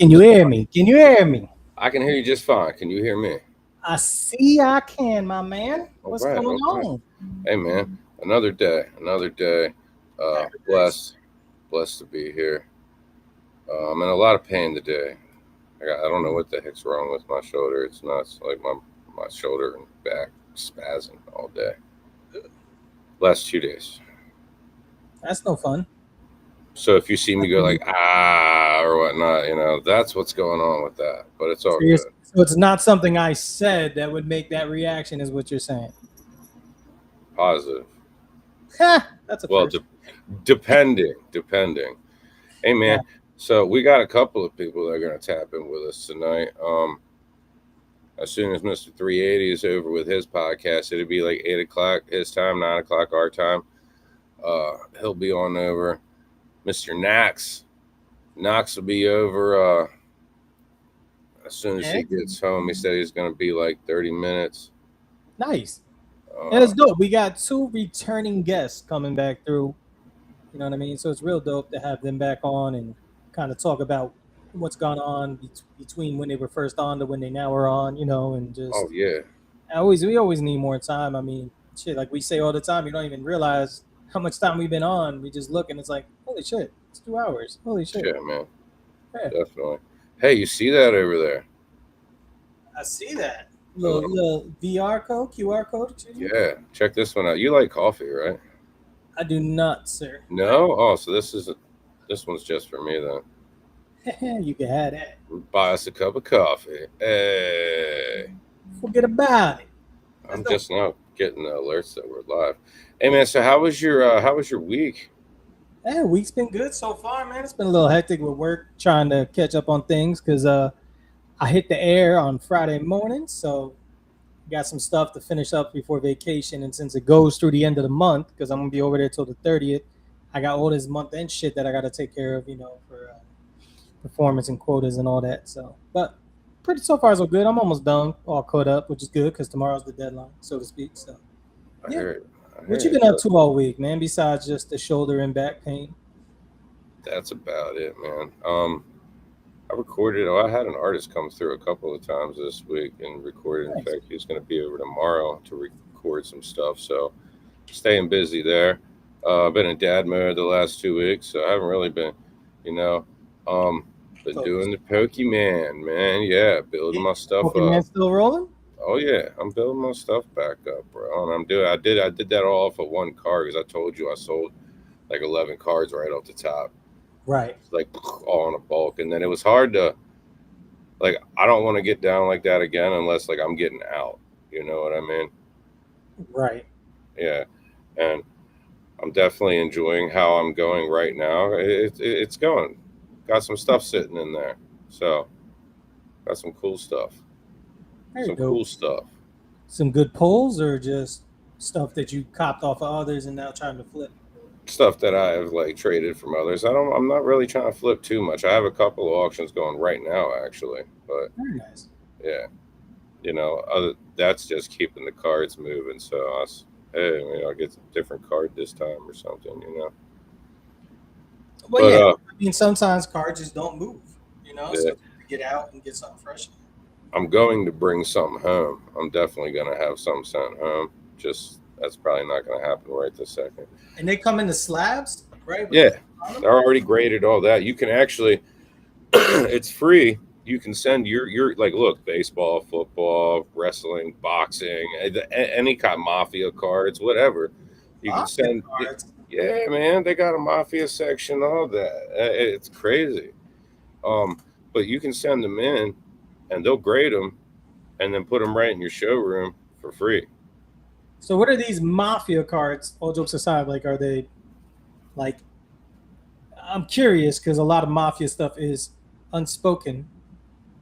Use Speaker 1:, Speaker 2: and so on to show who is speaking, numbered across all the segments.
Speaker 1: Can you hear me? Can you hear me?
Speaker 2: I can hear you just fine. Can you hear me?
Speaker 1: I see I can, my man.
Speaker 2: All
Speaker 1: What's
Speaker 2: right,
Speaker 1: going
Speaker 2: all right.
Speaker 1: on?
Speaker 2: Hey, man, another day, another day.
Speaker 1: Paradise.
Speaker 2: Blessed to be here. I'm in a lot of pain today. I don't know what the heck's wrong with my shoulder. It's nuts. Like my shoulder and back spazzing all day. Last 2 days.
Speaker 1: That's no fun.
Speaker 2: So if you see me go like or whatnot, that's what's going on with that. But it's all good.
Speaker 1: So it's not something I said that would make that reaction, is what you're saying.
Speaker 2: Positive.
Speaker 1: That's a
Speaker 2: Well,
Speaker 1: first.
Speaker 2: depending. Hey,
Speaker 1: Yeah.
Speaker 2: man. So we got a couple of people that are going to tap in with us tonight. As soon as Mr. 380 is over with his podcast, it'll be like 8 o'clock his time, 9 o'clock our time. He'll be on over. Mr. Knox will be over as soon as he gets home. He said he's going to be like 30 minutes.
Speaker 1: Nice. That's dope. We got 2 returning guests coming back through. You know what I mean? So it's real dope to have them back on and kind of talk about what's gone on between when they were first on to when they now are on, and just
Speaker 2: Oh, yeah.
Speaker 1: we always need more time. I mean, shit, like we say all the time, you don't even realize how much time we've been on. We just look and it's like, holy shit, it's 2 hours. Holy shit.
Speaker 2: Yeah, man.
Speaker 1: Yeah.
Speaker 2: Definitely. Hey, you see that over there?
Speaker 1: I see that. Little QR code.
Speaker 2: Yeah. Check this one out. You like coffee, right?
Speaker 1: I do not, sir.
Speaker 2: No? Oh, so this one's just for me then.
Speaker 1: You can have that.
Speaker 2: Buy us a cup of coffee. Hey.
Speaker 1: Forget about it.
Speaker 2: I'm just now getting the alerts that we're live. Hey, man, so how was your week?
Speaker 1: Hey, week's been good so far, man. It's been a little hectic with work, trying to catch up on things because I hit the air on Friday morning, so got some stuff to finish up before vacation. And since it goes through the end of the month, because I'm gonna be over there till the 30th, I got all this month end shit that I got to take care of, for performance and quotas and all that. So, but pretty so far so good. I'm almost done, all caught up, which is good because tomorrow's the deadline, so to speak. So, yeah. What you been up to all week, man? Besides just the shoulder and back pain?
Speaker 2: That's about it, man. I had an artist come through a couple of times this week and recorded.
Speaker 1: Nice.
Speaker 2: In fact, he's going to be over tomorrow to record some stuff. So, staying busy there. I've been in dad mode the last 2 weeks, so I haven't really been, been doing the Pokemon, man. Yeah, building my stuff
Speaker 1: Pokemon
Speaker 2: up.
Speaker 1: still rolling?
Speaker 2: Oh yeah, I'm building my stuff back up, bro. And I did that all off of one card because I told you I sold like 11 cards right off the top.
Speaker 1: Right.
Speaker 2: Like all in a bulk, and then it was hard to, like, I don't want to get down like that again unless like I'm getting out. You know what I mean?
Speaker 1: Right.
Speaker 2: Yeah, and I'm definitely enjoying how I'm going right now. It's going. Got some stuff sitting in there, so got some cool stuff.
Speaker 1: Very dope.
Speaker 2: Cool stuff.
Speaker 1: Some good pulls or just stuff that you copped off of others and now trying to flip?
Speaker 2: Stuff that I have like traded from others. I'm not really trying to flip too much. I have a couple of auctions going right now actually, but
Speaker 1: Very nice.
Speaker 2: yeah, that's just keeping the cards moving. So hey, I'll get a different card this time or something.
Speaker 1: Well, yeah. I mean, sometimes cards just don't move.
Speaker 2: Yeah.
Speaker 1: So to get out and get something fresh.
Speaker 2: I'm going to bring something home. I'm definitely going to have something sent home. Just that's probably not going to happen right this second.
Speaker 1: And they come in the slabs, right?
Speaker 2: Yeah, they're already graded. All that you can actually, it's free. You can send your like, look, baseball, football, wrestling, boxing, any kind of mafia cards, whatever. You can send.
Speaker 1: Cards.
Speaker 2: Yeah, man, they got a mafia section, all that. It's crazy. But you can send them in, and they'll grade them, and then put them right in your showroom for free.
Speaker 1: So what are these mafia cards? All jokes aside, like, are they, like, I'm curious because a lot of mafia stuff is unspoken,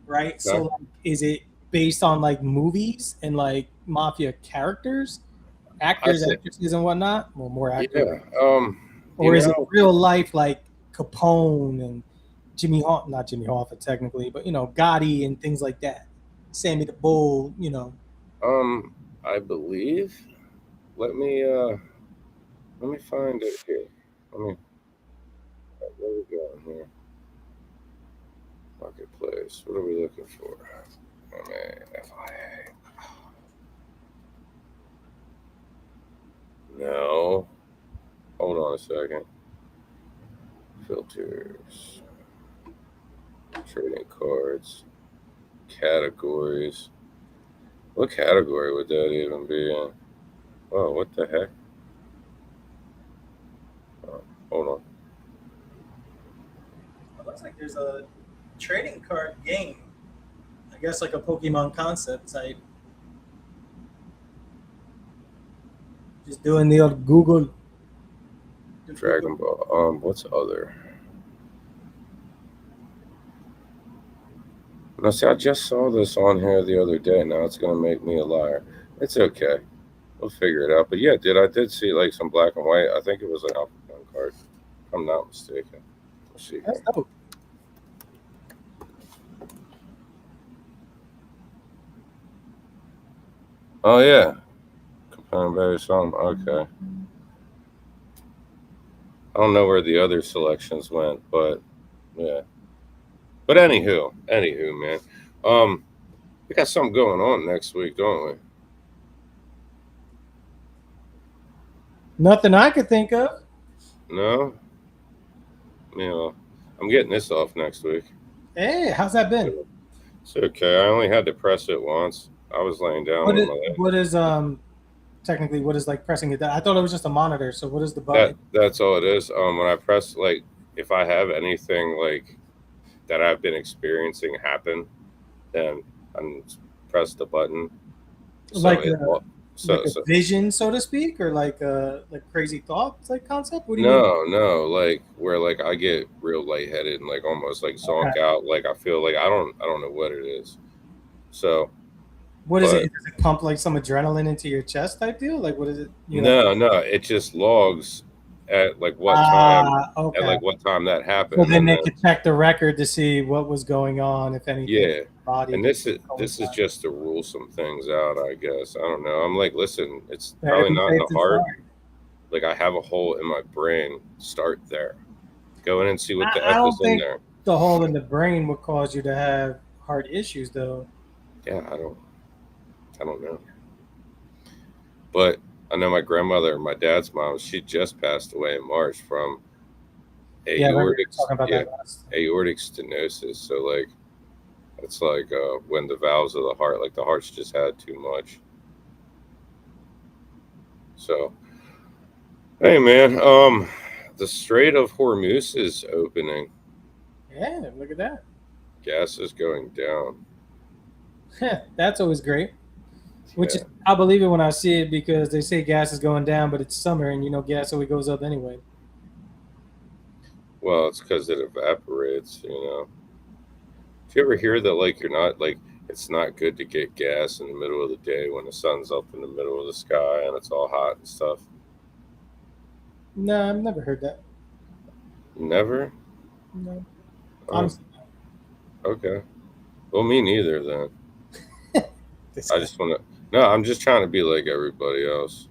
Speaker 1: right? Okay. So like, is it based on like movies and like mafia characters, actors, actresses, and whatnot? Well, more actors.
Speaker 2: Yeah.
Speaker 1: Or is it real life like Capone and not Jimmy Hoffa technically, but Gotti and things like that, Sammy the Bull,
Speaker 2: I believe. Let me find it here. Where we going here? Marketplace. What are we looking for? FIA. No. Hold on a second. Filters. Trading cards. Categories. What category would that even be in? Oh, what the heck? Oh, hold on.
Speaker 1: It looks like there's a trading card game. I guess like a Pokemon concept type. Just doing the old Google.
Speaker 2: Dragon Ball. What's other? Now, see, I just saw this on here the other day. Now it's gonna make me a liar. It's okay. We'll figure it out. But yeah, I did see like some black and white. I think it was an Alpha card. If I'm not mistaken. Let's see.
Speaker 1: That's dope.
Speaker 2: Oh yeah. Compound value song. Okay. I don't know where the other selections went, but yeah. But anywho, man. We got something going on next week, don't we?
Speaker 1: Nothing I could think of.
Speaker 2: No? You know, I'm getting this off next week.
Speaker 1: Hey, how's that been?
Speaker 2: It's okay. I only had to press it once. I was laying down on my leg.
Speaker 1: What is technically what is like pressing it down? I thought it was just a monitor. So what is the button?
Speaker 2: That's all it is. When I press, like, if I have anything like that I've been experiencing happen, then I press the button.
Speaker 1: So like a vision, so to speak, or like crazy thoughts like concept? What do you mean?
Speaker 2: No, like where like I get real lightheaded and like almost like zonk out. Like I feel like I don't know what it is. So
Speaker 1: what is it? Does it pump like some adrenaline into your chest type deal? Like what is it?
Speaker 2: No, it just logs at like what time at like what time that happened.
Speaker 1: So then they could check the record to see what was going on, if anything.
Speaker 2: Yeah. And this is just to rule some things out, I guess. I don't know. I'm like, listen, it's probably not in the heart. Like I have a hole in my brain. Start there. Go in and see what the F is in there.
Speaker 1: The hole in the brain would cause you to have heart issues, though.
Speaker 2: Yeah, I don't know. But I know my grandmother, my dad's mom, she just passed away in March from aortic stenosis. So like, it's like when the valves of the heart, like the heart's just had too much. So, hey man, the Strait of Hormuz is opening.
Speaker 1: Yeah, look at that.
Speaker 2: Gas is going down.
Speaker 1: That's always great. Which is, I believe it when I see it because they say gas is going down, but it's summer and gas always goes up anyway.
Speaker 2: Well, it's because it evaporates, Do you ever hear that like you're not like it's not good to get gas in the middle of the day when the sun's up in the middle of the sky and it's all hot and stuff?
Speaker 1: No, I've never heard that.
Speaker 2: Never?
Speaker 1: No. Honestly.
Speaker 2: Okay. Well, me neither then. I just want to. No, I'm just trying to be like everybody else.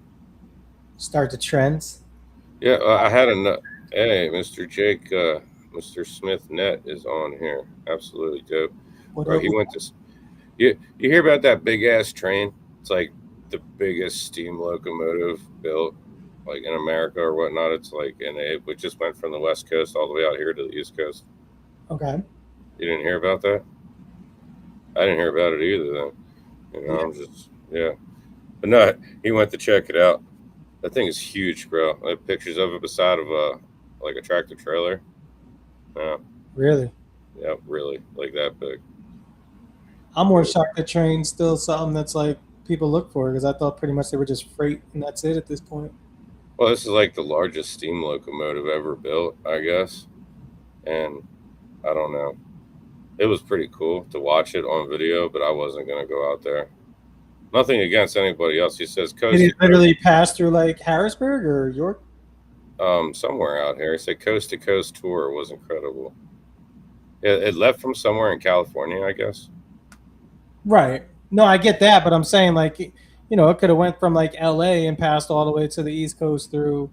Speaker 1: Start the trends.
Speaker 2: Yeah, I had Hey, Mr. Jake, Mr. Smith Net is on here. Absolutely dope. Bro, he went to. You hear about that big ass train? It's like the biggest steam locomotive built, like in America or whatnot. It's like, and it just went from the West Coast all the way out here to the East Coast.
Speaker 1: Okay.
Speaker 2: You didn't hear about that? I didn't hear about it either. Then. I'm just, But no, he went to check it out. That thing is huge, bro. I have pictures of it beside of like a tractor trailer. Yeah.
Speaker 1: Really?
Speaker 2: Yeah, really. Like that big.
Speaker 1: I'm more shocked that train's still something that's like people look for because I thought pretty much they were just freight and that's it at this point.
Speaker 2: Well, this is like the largest steam locomotive ever built, I guess. And I don't know. It was pretty cool to watch it on video, but I wasn't going to go out there. Nothing against anybody else. He says coast.
Speaker 1: Did it literally pass through like Harrisburg or York?
Speaker 2: Somewhere out here. He said coast to coast tour was incredible. It left from somewhere in California, I guess.
Speaker 1: Right. No, I get that, but I'm saying like, it could have went from like LA and passed all the way to the East Coast through,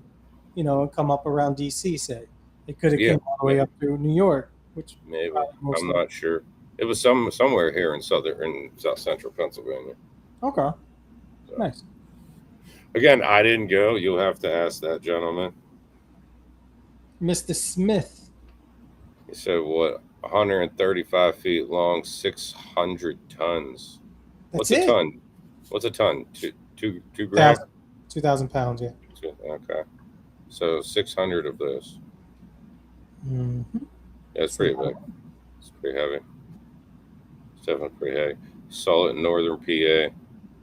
Speaker 1: and come up around DC, say. It could have came all the way up through New York. which
Speaker 2: maybe.
Speaker 1: most
Speaker 2: I'm
Speaker 1: of
Speaker 2: not sure. It was somewhere here in south central Pennsylvania.
Speaker 1: Okay,
Speaker 2: So,
Speaker 1: nice.
Speaker 2: again, I didn't go. You'll have to ask that gentleman.
Speaker 1: Mr. Smith.
Speaker 2: He said, what? 135 feet long, 600 tons.
Speaker 1: That's
Speaker 2: What's a
Speaker 1: it.
Speaker 2: ton? What's a ton? Two grand?
Speaker 1: 2,000 pounds, yeah.
Speaker 2: Okay. So 600 of those.
Speaker 1: Mm-hmm.
Speaker 2: Yeah, it's pretty big. It's pretty heavy. It's definitely pretty heavy. Saw it in northern PA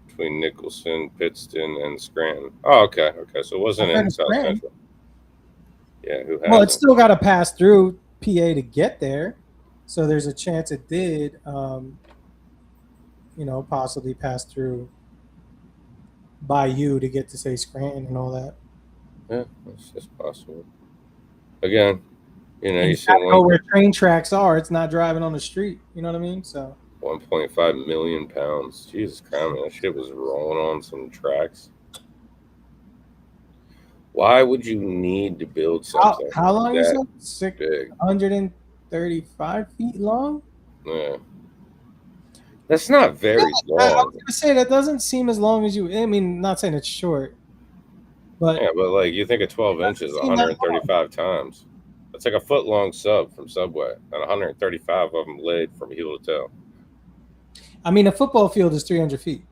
Speaker 2: between Nicholson, Pittston, and Scranton. Oh, okay. So it wasn't in South Central. Yeah, who hasn't?
Speaker 1: Well, it's still got to pass through PA to get there. So there's a chance it did, possibly pass through by you to get to, say, Scranton and all that.
Speaker 2: Yeah, it's possible. Again,
Speaker 1: you know where train tracks are. It's not driving on the street. You know what I mean? So
Speaker 2: 1.5 million pounds. Jesus Christ, man, that shit was rolling on some tracks. Why would you need to build something?
Speaker 1: How long is it?
Speaker 2: 635
Speaker 1: feet long?
Speaker 2: Yeah. That's not very long.
Speaker 1: I was going to say, that doesn't seem as long as you... I mean, not saying it's short. But
Speaker 2: yeah, but like you think of 12 inches 135 times. That's like a foot long sub from Subway, and 135 of them laid from heel to toe.
Speaker 1: I mean, a football field is 300 feet.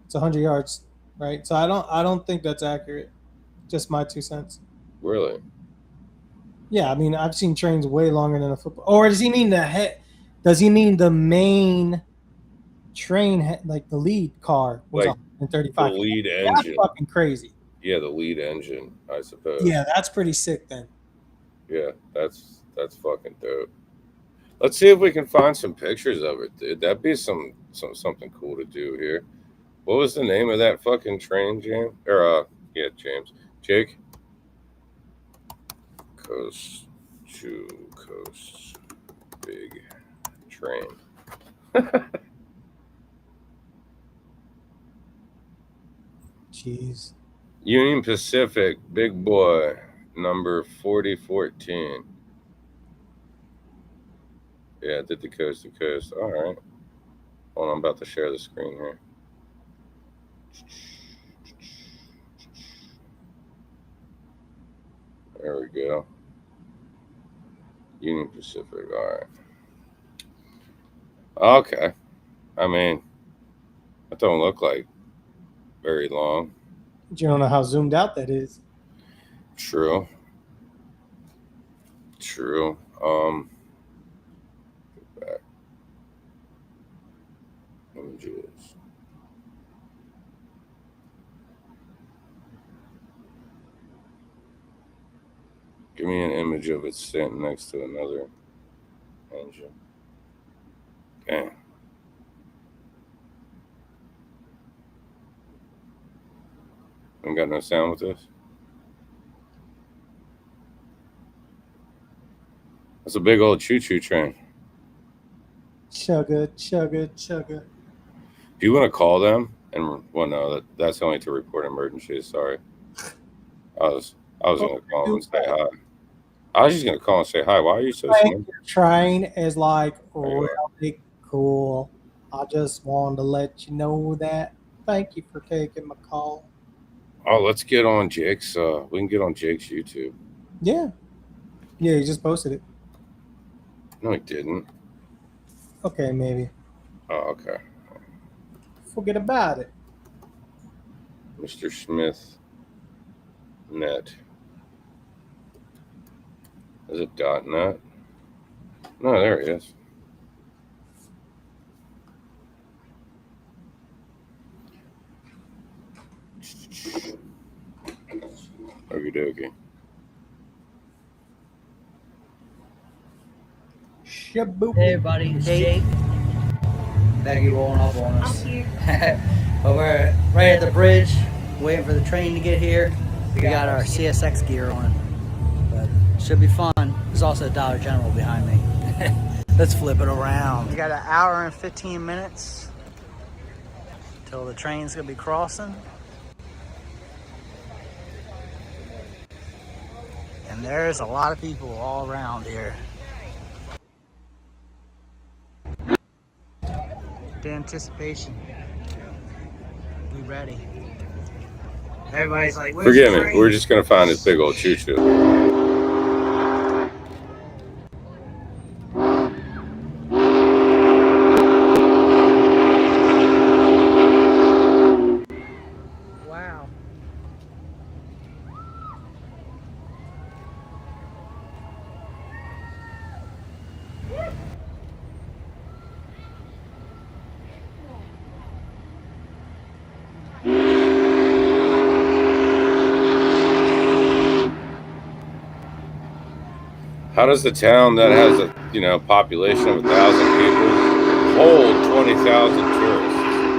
Speaker 1: It's 100 yards, right? So I don't think that's accurate. Just my 2 cents.
Speaker 2: Really?
Speaker 1: Yeah, I mean, I've seen trains way longer than a football. Or does he mean the head? Does he mean the main train, like the lead car, was
Speaker 2: like
Speaker 1: 135?
Speaker 2: The lead engine.
Speaker 1: That's fucking crazy.
Speaker 2: Yeah, the lead engine, I suppose.
Speaker 1: Yeah, that's pretty sick then.
Speaker 2: Yeah, that's fucking dope. Let's see if we can find some pictures of it, dude. That'd be something cool to do here. What was the name of that fucking train, James? Or James. Jake? Coast to coast big train.
Speaker 1: Jeez.
Speaker 2: Union Pacific, big boy, number 4014. Yeah, did the coast to coast. All right. Hold on, I'm about to share the screen here. There we go. Union Pacific. All right. Okay. I mean, that don't look like very long.
Speaker 1: But you don't know how zoomed out that is.
Speaker 2: True. Back. Images. Give me an image of it sitting next to another engine. Okay. Ain't got no sound with this. That's a big old choo-choo train.
Speaker 1: Chugga, chugga, chugga.
Speaker 2: Do you want to call them? And well, no, that's only to report emergencies. Sorry. I was gonna call them and say hi. I was just gonna call and say hi. Why are you so smart?
Speaker 1: Train is like really cool. I just wanted to let you know that. Thank you for taking my call.
Speaker 2: Oh, let's get on Jake's. We can get on Jake's YouTube.
Speaker 1: Yeah, he just posted it.
Speaker 2: No, he didn't.
Speaker 1: Okay, maybe.
Speaker 2: Oh, okay.
Speaker 1: Forget about it.
Speaker 2: Mr. Smith net. Is it .net? No, there he is. Okie dokie.
Speaker 3: Hey everybody, it's Jake. Becky rolling up on us. But we're right at the bridge, waiting for the train to get here. We got our CSX gear on. But it should be fun. There's also a Dollar General behind me. Let's flip it around. We got an hour and 15 minutes till the train's gonna be crossing. And there's a lot of people all around here. The anticipation. We ready. Everybody's like, where's
Speaker 2: Forgive
Speaker 3: the
Speaker 2: me.
Speaker 3: train?
Speaker 2: We're just going to find this big old choo-choo.
Speaker 1: Wow.
Speaker 2: How does the town that has a population of 1,000 people hold 20,000 tourists?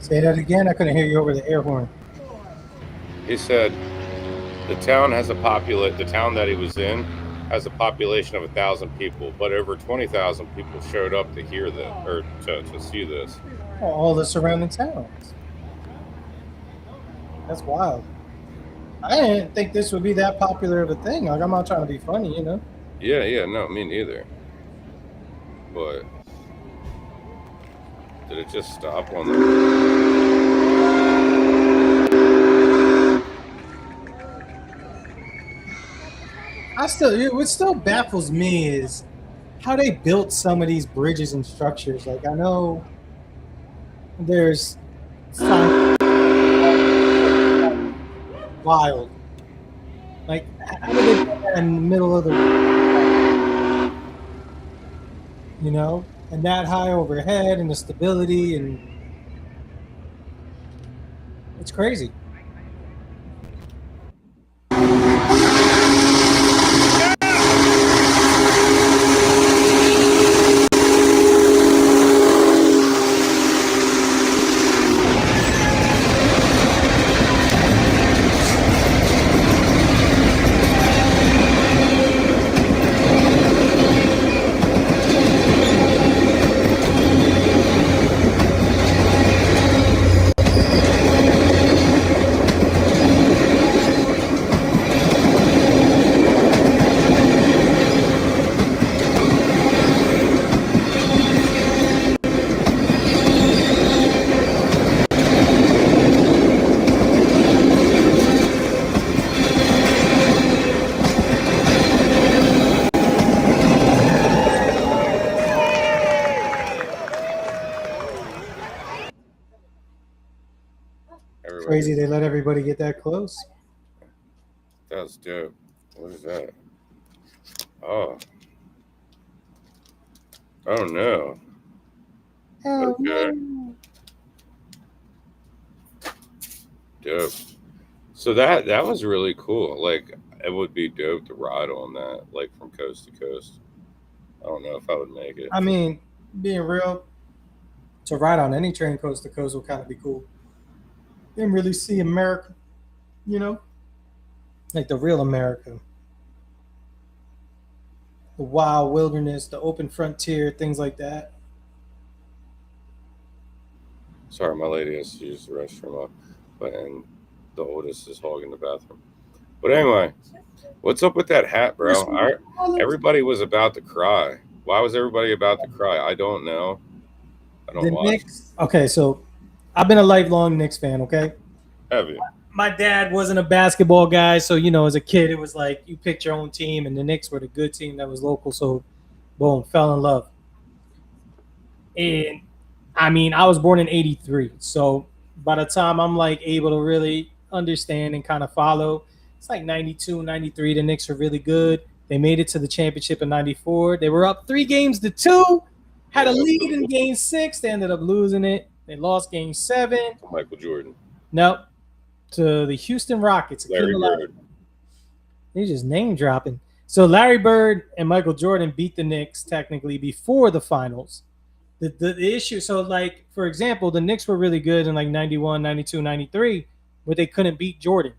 Speaker 1: Say that again. I couldn't hear you over the air horn.
Speaker 2: He said the town that he was in has a population of 1,000 people, but over 20,000 people showed up to hear this or to see this.
Speaker 1: All the surrounding towns. That's wild. I didn't think this would be that popular of a thing. Like, I'm not trying to be funny, you know?
Speaker 2: Yeah, no, me neither. But did it just stop on the...
Speaker 1: What still baffles me is how they built some of these bridges and structures. Like, I know there's wild. Like, how did they put that in the middle of the, and that high overhead and the stability, and it's crazy. Crazy they let everybody get that close.
Speaker 2: That's dope. What is that? Oh no.
Speaker 1: Oh,
Speaker 2: Okay.
Speaker 1: no.
Speaker 2: Dope. So that was really cool. Like, it would be dope to ride on that, like, from coast to coast. I don't know if I would make it.
Speaker 1: I mean, being real, to ride on any train coast to coast will kind of be cool. Didn't really see America, like the real America. The wild wilderness, the open frontier, things like that.
Speaker 2: Sorry, my lady has to use the restroom, and the oldest is hogging the bathroom. But anyway, what's up with that hat, bro? Everybody was about to cry. Why was everybody about to cry? I don't know. I don't watch.
Speaker 1: Knicks, okay, so I've been a lifelong Knicks fan, okay?
Speaker 2: Have you?
Speaker 1: My dad wasn't a basketball guy, so, as a kid, it was like you picked your own team, and the Knicks were the good team that was local, so boom, fell in love. And, I mean, I was born in 83, so by the time I'm, like, able to really understand and kind of follow, it's like 92, 93, the Knicks were really good. They made it to the championship in 94. They were up 3-2, had a lead in Game 6. They ended up losing it. They lost Game 7.
Speaker 2: Michael Jordan.
Speaker 1: Nope. To the Houston Rockets.
Speaker 2: Larry Bird.
Speaker 1: They're just name dropping. So Larry Bird and Michael Jordan beat the Knicks technically before the finals. The issue, so like, for example, the Knicks were really good in like 91, 92, 93, but they couldn't beat Jordan.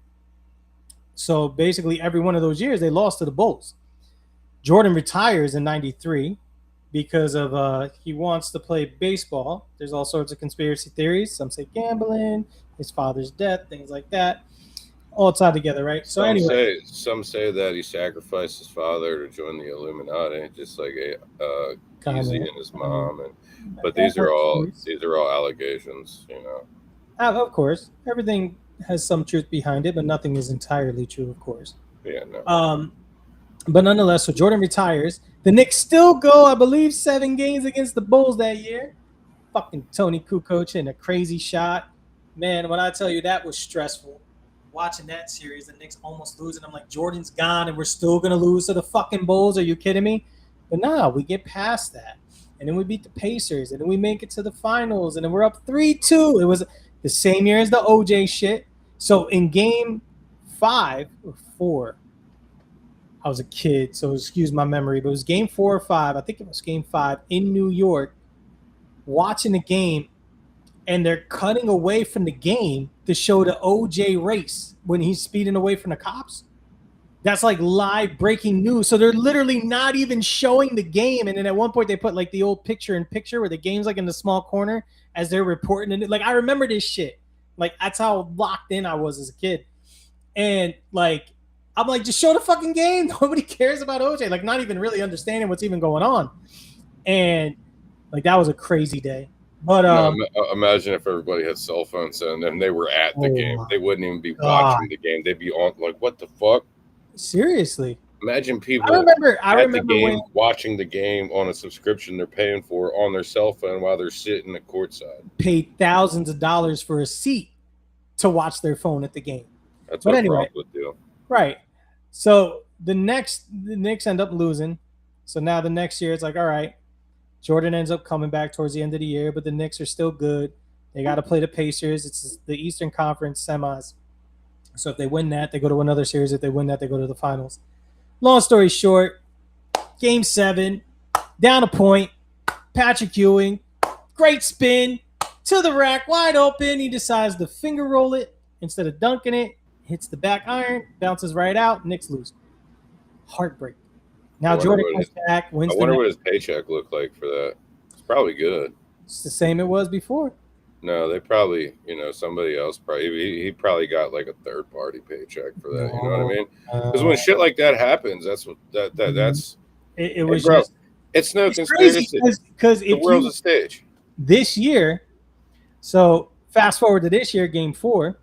Speaker 1: So basically every one of those years they lost to the Bulls. Jordan retires in 93 because of he wants to play baseball. There's all sorts of conspiracy theories. Some say gambling, his father's death, things like that. all tied together, right? So anyway,
Speaker 2: some say that he sacrificed his father to join the Illuminati, just like Easy and his mom. But these are all allegations, you know.
Speaker 1: Of course, everything has some truth behind it, but nothing is entirely true, of course.
Speaker 2: Yeah, no.
Speaker 1: But nonetheless, so Jordan retires. The Knicks still go, I believe, 7 games against the Bulls that year. Fucking Tony Kukoc in a crazy shot. Man, when I tell you that was stressful. Watching that series, the Knicks almost losing. I'm like, Jordan's gone and we're still going to lose to the fucking Bulls. Are you kidding me? But no, we get past that. And then we beat the Pacers. And then we make it to the finals. And then we're up 3-2. It was the same year as the OJ shit. So in game 5 or 4, I was a kid, so excuse my memory, but it was game 4 or 5. I think it was game 5 in New York, watching the game, and they're cutting away from the game to show the OJ race when he's speeding away from the cops. That's like live breaking news. So they're literally not even showing the game. And then at one point they put like the old picture-in-picture where the game's like in the small corner as they're reporting it. Like, I remember this shit. Like, that's how locked in I was as a kid. And like, I'm like, just show the fucking game. Nobody cares about OJ. Like, not even really understanding what's even going on. And like, that was a crazy day. But
Speaker 2: imagine if everybody had cell phones and then they were at the game. They wouldn't even be watching the game. They'd be on like, what the fuck?
Speaker 1: Seriously.
Speaker 2: Imagine people
Speaker 1: I remember
Speaker 2: the game, watching the game on a subscription they're paying for on their cell phone while they're sitting at courtside.
Speaker 1: Paid thousands of dollars for a seat to watch their phone at the game.
Speaker 2: That's what Brock would do.
Speaker 1: Right. So the Knicks end up losing. So now the next year it's like, all right, Jordan ends up coming back towards the end of the year, but the Knicks are still good. They got to play the Pacers. It's the Eastern Conference semis. So if they win that, they go to another series. If they win that, they go to the finals. Long story short, game 7, down a point, Patrick Ewing, great spin, to the rack, wide open. He decides to finger roll it instead of dunking it. Hits the back iron, bounces right out. Knicks lose. Heartbreak. Now Jordan comes back, wins.
Speaker 2: I wonder what his paycheck looked like for that. It's probably good.
Speaker 1: It's the same it was before.
Speaker 2: No, they probably, somebody else he probably got like a third party paycheck for that. You know what I mean? Because when shit like that happens, that's what that's.
Speaker 1: It was just.
Speaker 2: It's no conspiracy
Speaker 1: because
Speaker 2: the world's a stage.
Speaker 1: This year, so fast forward to this year, game 4,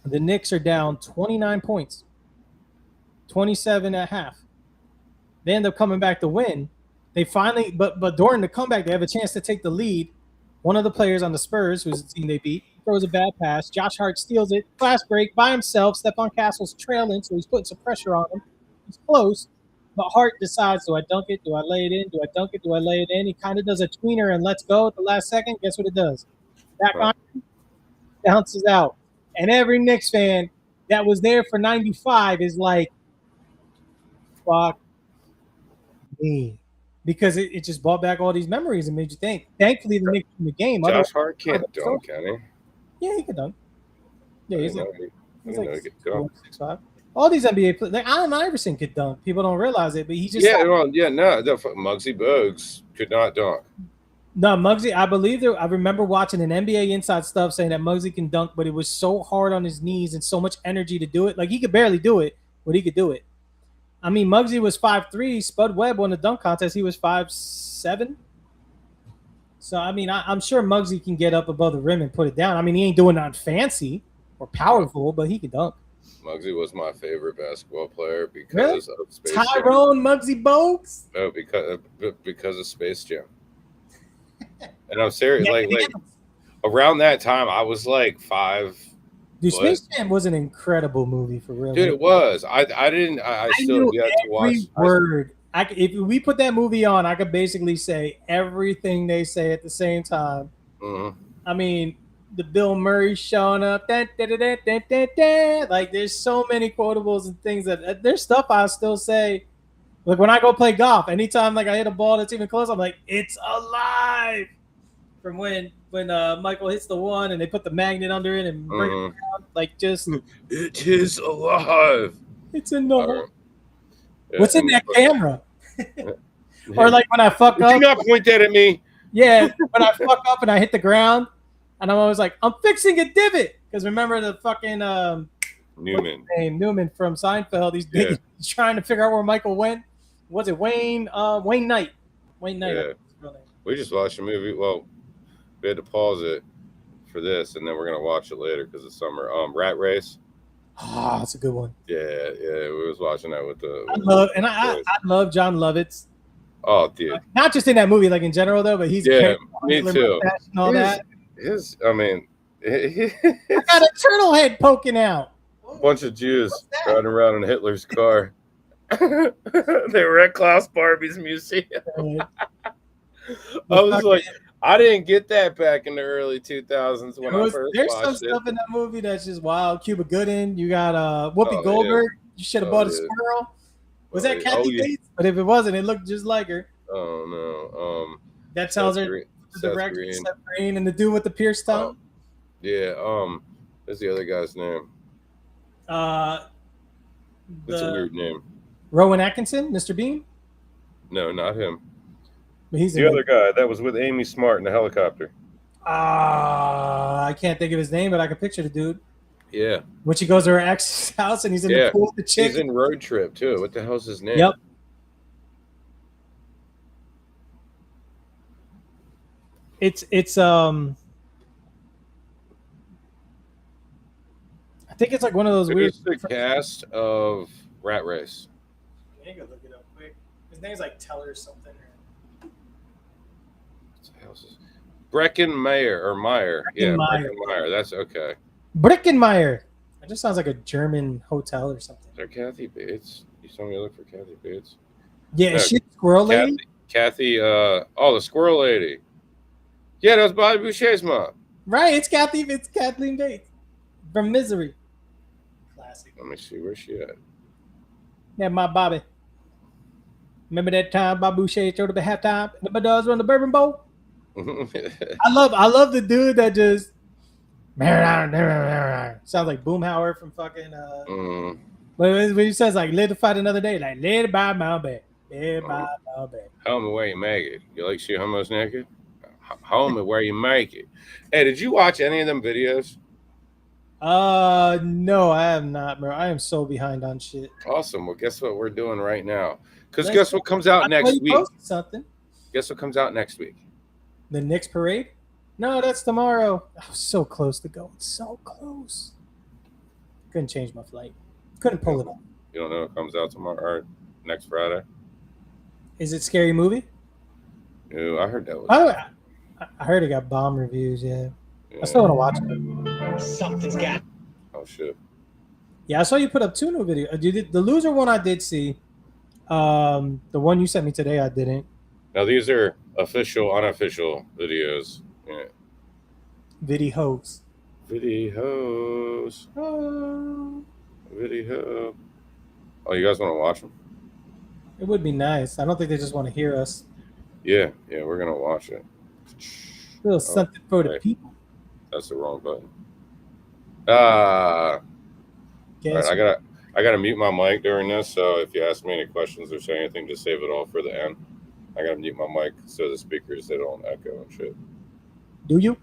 Speaker 1: the Knicks are down 29 points, 27 at half. They end up coming back to win. They finally, but during the comeback, they have a chance to take the lead. One of the players on the Spurs, who's the team they beat, throws a bad pass. Josh Hart steals it. Fast break by himself. Stephon Castle's trailing, so he's putting some pressure on him. He's close, but Hart decides, do I dunk it? Do I lay it in? Do I dunk it? Do I lay it in? He kind of does a tweener and lets go at the last second. Guess what it does? Back on, bounces out. And every Knicks fan that was there for 95 is like, fuck me. Because it just brought back all these memories and made you think. Thankfully, the Knicks in the game.
Speaker 2: Josh Hart can't dunk, can he?
Speaker 1: Yeah, he can dunk. Yeah, he's like
Speaker 2: he can dunk.
Speaker 1: 6'5". All these NBA players, like Allen Iverson could dunk. People don't realize it, but he just
Speaker 2: Muggsy Bogues could not dunk.
Speaker 1: No, Muggsy, I remember watching an NBA Inside Stuff saying that Muggsy can dunk, but it was so hard on his knees and so much energy to do it. Like, he could barely do it, but he could do it. I mean, Muggsy was 5'3". Spud Webb won the dunk contest. He was 5'7". So, I mean, I'm sure Muggsy can get up above the rim and put it down. I mean, he ain't doing nothing fancy or powerful, but he can dunk.
Speaker 2: Muggsy was my favorite basketball player because of Space
Speaker 1: Jam. Tyrone Muggsy Bogues?
Speaker 2: No, because of Space Jam. And I'm serious. Like around that time, I was like 5.
Speaker 1: Dude, Space Jam was an incredible movie for real.
Speaker 2: Dude, it was. I still
Speaker 1: knew
Speaker 2: yet to watch
Speaker 1: every word. If we put that movie on, I could basically say everything they say at the same time.
Speaker 2: Mm-hmm.
Speaker 1: I mean, the Bill Murray showing up, like there's so many quotables and things that there's stuff I still say. Like when I go play golf, anytime like I hit a ball that's even close, I'm like, it's alive. From when Michael hits the one and they put the magnet under it and bring it around, like just
Speaker 2: it is alive.
Speaker 1: It's in the what's in that camera? Or like when I fuck up.
Speaker 2: Do not point that at me.
Speaker 1: Yeah, when I fuck up and I hit the ground, and I'm always like, I'm fixing a divot because remember the fucking
Speaker 2: Newman.
Speaker 1: Newman from Seinfeld. He's trying to figure out where Michael went. Was it Wayne? Wayne Knight. Wayne Knight.
Speaker 2: Yeah. We just watched a movie. Well, we had to pause it for this, and then we're gonna watch it later because it's summer. Rat Race.
Speaker 1: Oh, that's a good one.
Speaker 2: Yeah. We was watching that with the.
Speaker 1: I love John Lovitz.
Speaker 2: Oh, dude.
Speaker 1: Not just in that movie, like in general though, but he's
Speaker 2: me too.
Speaker 1: And all that.
Speaker 2: I
Speaker 1: got a turtle head poking out.
Speaker 2: A bunch of Jews riding around in Hitler's car. They were at Klaus Barbie's museum. I was like, I didn't get that back in the early 2000s when I first
Speaker 1: there's
Speaker 2: watched
Speaker 1: some stuff in that movie that's just wild. Cuba Gooding, you got Whoopi Goldberg. Yeah. You should have bought a squirrel. Was that Kathy Bates? But if it wasn't, it looked just like her.
Speaker 2: Oh no.
Speaker 1: That tells her the director Seth Green and the dude with the pierced tongue.
Speaker 2: What's the other guy's name? That's a weird name.
Speaker 1: Rowan Atkinson, Mr. Bean?
Speaker 2: No, not him.
Speaker 1: But he's
Speaker 2: the other guy that was with Amy Smart in the helicopter.
Speaker 1: I can't think of his name, but I can picture the dude.
Speaker 2: Yeah.
Speaker 1: When she goes to her ex's house and he's in the pool with the chick.
Speaker 2: He's in Road Trip too. What the hell's his name?
Speaker 1: Yep. It's I think it's like one of those weird.
Speaker 2: It's the cast of Rat Race.
Speaker 1: I can look it up quick. His name's like Teller or something.
Speaker 2: Brecken Meyer. Brecken Meyer. That's okay.
Speaker 1: Breckenmeyer. That just sounds like a German hotel or something.
Speaker 2: Is there Kathy Bates? You told me to look for Kathy Bates.
Speaker 1: Yeah, is she the squirrel lady?
Speaker 2: Kathy, the squirrel lady. Yeah, that was Bobby Boucher's mom.
Speaker 1: Right, it's Kathleen Bates from Misery. Classic.
Speaker 2: Let me see, where's she at?
Speaker 1: Yeah, my Bobby. Remember that time Bobby Boucher showed up at halftime and the dogs run the Bourbon Bowl? I love the dude that just sounds like Boomhauer from fucking when he says like live to fight another day, like live to buy my bed. Live by my bed.
Speaker 2: Home where you make it. You like see homos naked? Home is where you make it. Hey, did you watch any of them videos?
Speaker 1: No, I have not, bro. I am so behind on shit.
Speaker 2: Awesome. Well, guess what we're doing right now? Because guess what comes out next week?
Speaker 1: Something.
Speaker 2: Guess what comes out next week?
Speaker 1: The Knicks parade? No, that's tomorrow. I was so close to going. So close. Couldn't change my flight. Couldn't pull it off.
Speaker 2: You don't know what comes out tomorrow or next Friday?
Speaker 1: Is it Scary Movie?
Speaker 2: No, I heard that was.
Speaker 1: I heard it got bomb reviews, yeah. I still want to watch it.
Speaker 3: Something's got.
Speaker 2: Oh, shit.
Speaker 1: Yeah, I saw you put up 2 new videos. The Loser one I did see. The one you sent me today, I didn't.
Speaker 2: Now, these are official, unofficial videos. Yeah.
Speaker 1: Videos.
Speaker 2: Videos. Oh, video. Oh, you guys want to watch them?
Speaker 1: It would be nice. I don't think they just want to hear us.
Speaker 2: Yeah, we're going to watch it.
Speaker 1: A little something for the people.
Speaker 2: That's the wrong button. All right, I gotta mute my mic during this, so if you ask me any questions or say anything, just save it all for the end. I gotta mute my mic so the speakers they don't echo and shit.
Speaker 1: Do you?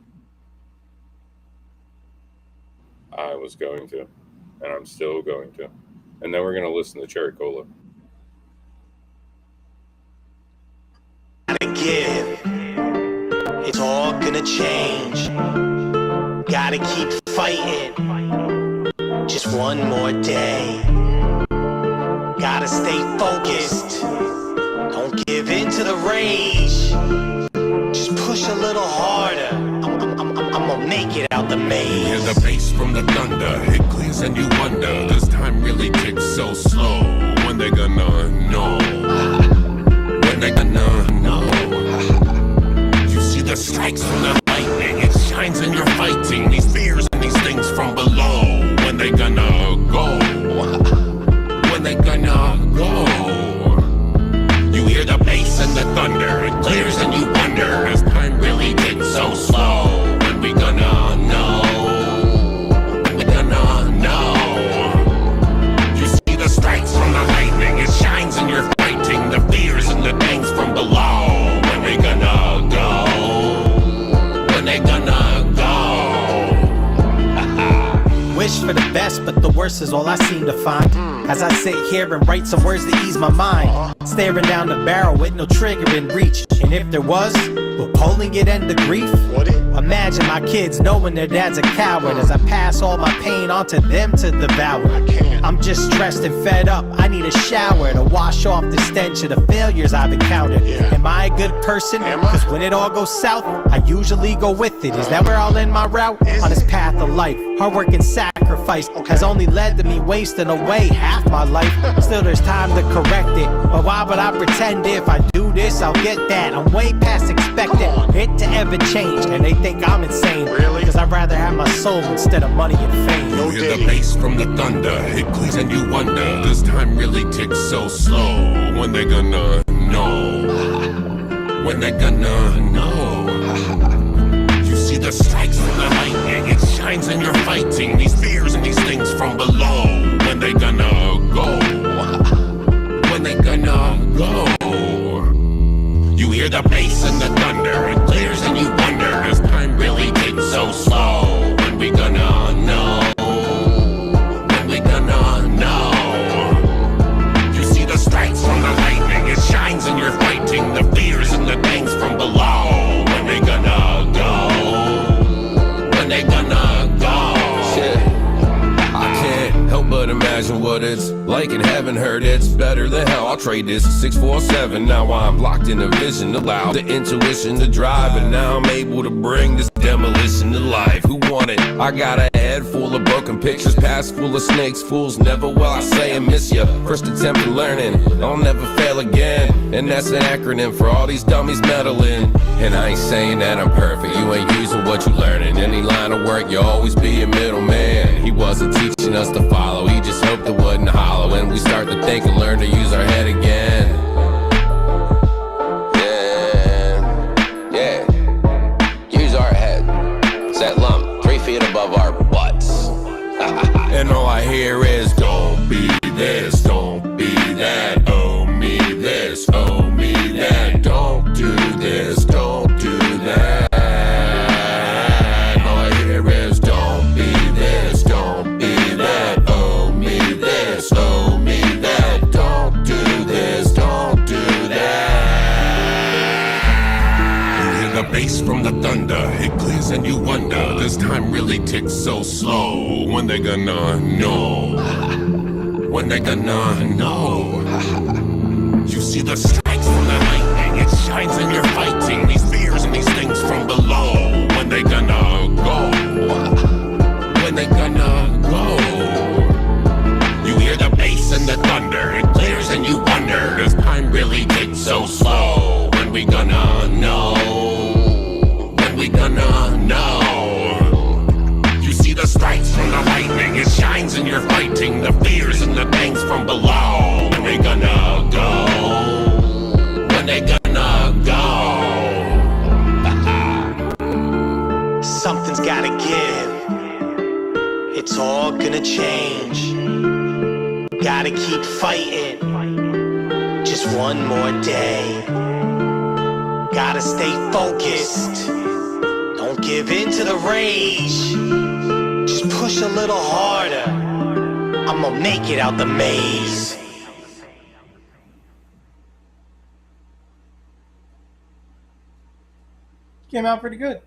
Speaker 2: I was going to, and I'm still going to. And then we're gonna listen to Cherry Cola.
Speaker 4: Gotta give. It's all gonna change. Gotta keep fighting. Just one more day. Gotta stay focused. Don't give in to the rage. Just push a little harder. I'm gonna make it out the maze.
Speaker 5: Hear the bass from the thunder. It clears and you wonder. Does time really tick so slow? When they gonna know? When they gonna know? You see the strikes from the lightning. It shines and you're fighting these fears and these things from below. When they gonna go? When they gonna go? You hear the bass and the thunder. It clears and you wonder. Does time really tick so slow? When we gonna know? When we gonna know? You see the strikes from the lightning. It shines and you're fighting the fears and the things from below. When we gonna go? When they gonna go?
Speaker 4: Wish for the best, but the worst verse is all I seem to find as I sit here and write some words to ease my mind. Staring down the barrel with no trigger in reach. And if there was, will pulling it end the grief? Imagine my kids knowing their dad's a coward as I pass all my pain onto them to devour. I'm just stressed and fed up. I need a shower to wash off the stench of the failures I've encountered. Am I a good person? Cause when it all goes south, I usually go with it. Is that where I'll end my route? On this path of life, hard work and sacrifice has only led to me wasting away half my life. Still there's time to correct it, but why would I pretend if I do this I'll get that? I'm way past expecting it to ever change, and they think I'm insane. Cause I'd rather have my soul instead of money and fame.
Speaker 5: You hear the bass from the thunder, it clears and you wonder, does time really tick so slow? When they gonna know? When they gonna know? You see the strikes from the lightning, it shines and you're fighting these fears and these things from below. When they gonna go? When they gonna go? You hear the bass and the thunder, it clears and you wonder, does time really tick so slow? When we gonna know? When we gonna know? You see the strikes from the lightning, it shines and you're fighting the fears and the things from below. When they gonna go? When they gonna go?
Speaker 2: Shit. I can't help but imagine what it's like and haven't heard it's better than hell. I'll trade this 647. Now I'm locked in a vision, allow the intuition to drive, and now I'm able to bring this demolition to life. Who want it? I got a head full of broken pictures, past full of snakes, fools never will I say and miss ya. First attempt at learning, I'll never fail again, and that's an acronym for all these dummies meddling. And I ain't saying that I'm perfect, you ain't using what you learning. Any line of work, you'll always be a middleman. He wasn't teaching us to follow, he just hoped it wouldn't hollow, and we start to think and learn to use our head again. Yeah, use our head. It's that lump 3 feet above our butts. And all I hear is, don't be this, don't be that. Oh me this, oh me that. Don't do this, don't do that. All I hear is, don't be this, don't be that. Oh me this, oh me that. Don't do this, don't do that.
Speaker 5: You hear the bass from the thunder, it clears and you wonder, does time really tick so slow? When they gonna know? When they gonna know? You see the strikes from the lightning, it shines and you're fighting these fears and these things from below. When they gonna go? When they gonna go? You hear the bass and the thunder, it clears and you wonder, does time really tick so slow? When we gonna know? When we gonna know? You see the strikes from the lightning, it shines and you're fighting the fears and the things from below. When they gonna go? When they gonna go?
Speaker 4: Something's gotta give. It's all gonna change. Gotta keep fighting. Just one more day. Gotta stay focused. Don't give in to the rage. Just push a little harder. I'ma make it out the maze.
Speaker 1: Came out pretty good.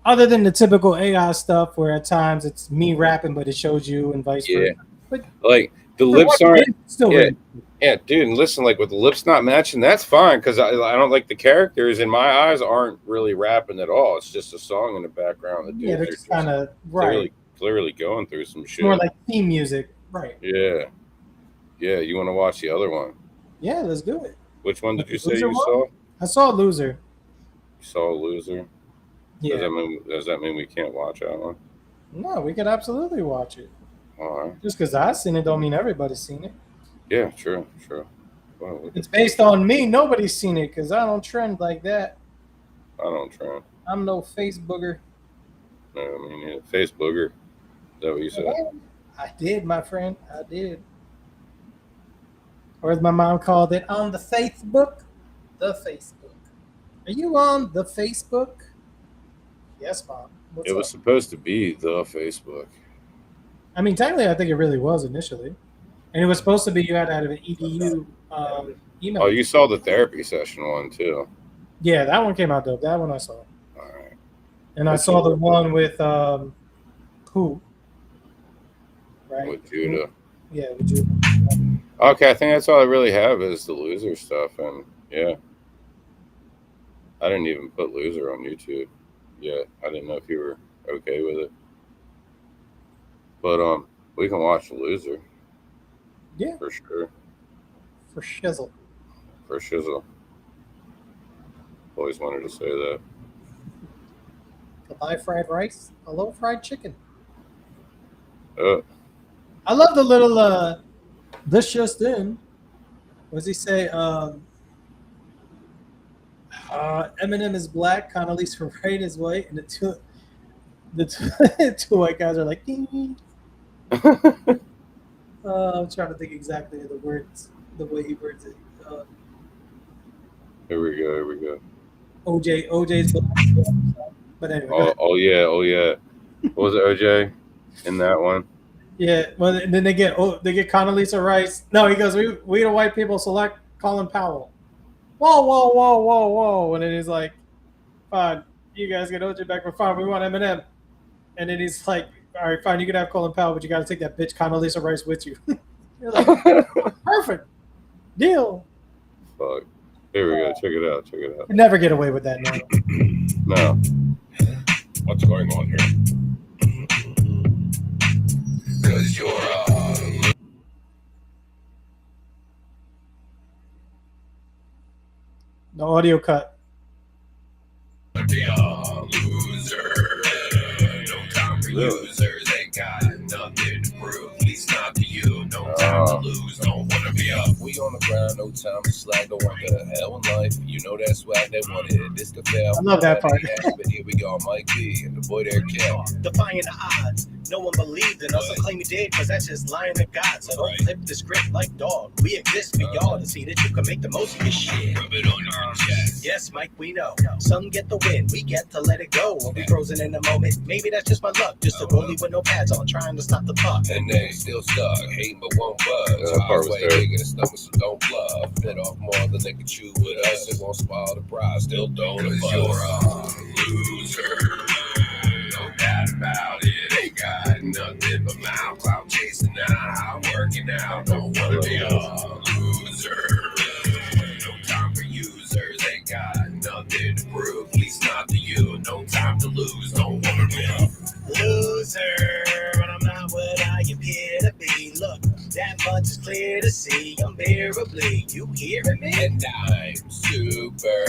Speaker 1: Other than the typical AI stuff where at times it's me rapping, but it shows you and vice versa. But
Speaker 2: Like the lips aren't.
Speaker 1: still
Speaker 2: Yeah,
Speaker 1: really
Speaker 2: yeah, dude. And listen, like with the lips not matching, that's fine because I don't like the characters in my eyes aren't really rapping at all. It's just a song in the background. The dudes
Speaker 1: they're
Speaker 2: are
Speaker 1: just kind of right.
Speaker 2: clearly going through some shit.
Speaker 1: More like theme music, right?
Speaker 2: Yeah. You want to watch the other one?
Speaker 1: Yeah, let's do it.
Speaker 2: Which one did you say
Speaker 1: Loser
Speaker 2: you
Speaker 1: one?
Speaker 2: saw?
Speaker 1: I saw Loser.
Speaker 2: You saw Loser.
Speaker 1: Yeah.
Speaker 2: Does that mean we can't watch that one?
Speaker 1: No, we could absolutely watch it.
Speaker 2: All right.
Speaker 1: Just because I've seen it don't mean everybody's seen it.
Speaker 2: Yeah, true. Well,
Speaker 1: It's based on me. Nobody's seen it because I don't trend like that.
Speaker 2: I don't try.
Speaker 1: I'm no Facebooker.
Speaker 2: No, I mean, yeah, face booger. Is that what you said?
Speaker 1: I did, my friend. I did. Or as my mom called it, on the Facebook. The Facebook. Are you on the Facebook? Yes, Mom. What's
Speaker 2: It was
Speaker 1: up?
Speaker 2: supposed to be the Facebook.
Speaker 1: I mean, technically, I think it really was initially, and it was supposed to be you had to have an EDU email.
Speaker 2: Oh, you saw the therapy session one too.
Speaker 1: Yeah, that one came out dope. That one I saw.
Speaker 2: All right.
Speaker 1: And I saw the one with who? Right.
Speaker 2: With Judah.
Speaker 1: Yeah, with Judah.
Speaker 2: Okay, I think that's all I really have is the loser stuff, and yeah, I didn't even put loser on YouTube yet. I didn't know if you were okay with it, but we can watch the loser.
Speaker 1: Yeah,
Speaker 2: for sure.
Speaker 1: For shizzle.
Speaker 2: For shizzle. Always wanted to say that.
Speaker 1: Goodbye fried rice. Hello fried chicken.
Speaker 2: I
Speaker 1: love the little this just in. What does he say? Eminem is black, Condoleezza Rice is white, and the two white guys are like. I'm trying to think exactly of the words, the way he words it.
Speaker 2: Here we go.
Speaker 1: OJ's black. But anyway.
Speaker 2: Oh yeah. What was it, OJ in that one?
Speaker 1: Yeah, well, then they get Condoleezza Rice. No, he goes, we the white people select Colin Powell. Whoa. And then he's like, fine, you guys get OJ back, but fine, we want Eminem. And then he's like, all right, fine, you can have Colin Powell, but you got to take that bitch Condoleezza Rice with you. You're like, perfect. Deal.
Speaker 2: Fuck. Here we go. Check it out.
Speaker 1: You never get away with that now.
Speaker 2: No. What's going on here? Because you're
Speaker 1: The audio cut.
Speaker 2: a loser. No time for users. Ain't got nothing to prove. At least not to you. No time to lose. Don't want to be up. We on the ground. No time to slag. Don't want to hell in life. You know that swag. They wanted this to fail.
Speaker 1: I love that part.
Speaker 2: But here we go. Mike B and the boy there, Ken.
Speaker 4: Defying the odds. No one believed in us. I claim you did, cause that's just lying to God. So don't flip the script like dog. We exist for y'all to see that you can make the most of your shit.
Speaker 2: Rub it on your chest.
Speaker 4: Yes, Mike, we know. Some get the win, we get to let it go. When we frozen in the moment, maybe that's just my luck. Just a goalie with no pads on, trying to stop the puck.
Speaker 2: And they still stuck, hating but won't budge. Halfway bigger than stomach, so don't bluff. Bit off more than they can chew with us. It won't spoil the prize, still don't buzz. You're a loser. No doubt about it. Ain't got nothing but mouth cloud chasing now. Working out, don't wanna be a loser. No time for users. Ain't got nothing to prove. At least not to you. No time to lose. Don't wanna be a
Speaker 4: loser. But I'm not what I appear to be. Look, that much is clear to see. Unbearably, you hearing me?
Speaker 2: And I'm super.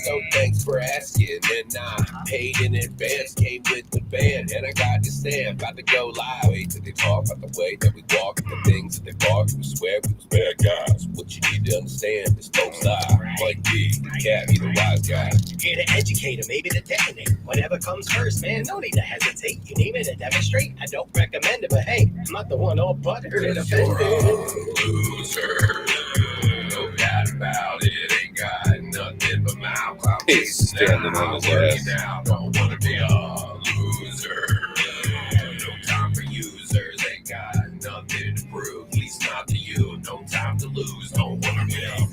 Speaker 2: So thanks for asking. And I paid in advance. Came with the band. And I got to stand. About to go live. Wait till they talk about the way that we walk. The things that they bark. We swear we was bad guys. What you need to understand is folks lie. Like me, cat be the wise guy.
Speaker 4: Here to educate or maybe to detonate. Whatever comes first, man, no need to hesitate. You name it to demonstrate. I don't recommend it, but hey, I'm not the one all butthurt and offended.
Speaker 2: Loser. No doubt about it. Ain't got nothing but mouth cloud. He's standing on his ass. Now don't wanna be a loser. No time for users. Ain't got nothing to prove. At least not to you. No time to lose. Don't wanna be a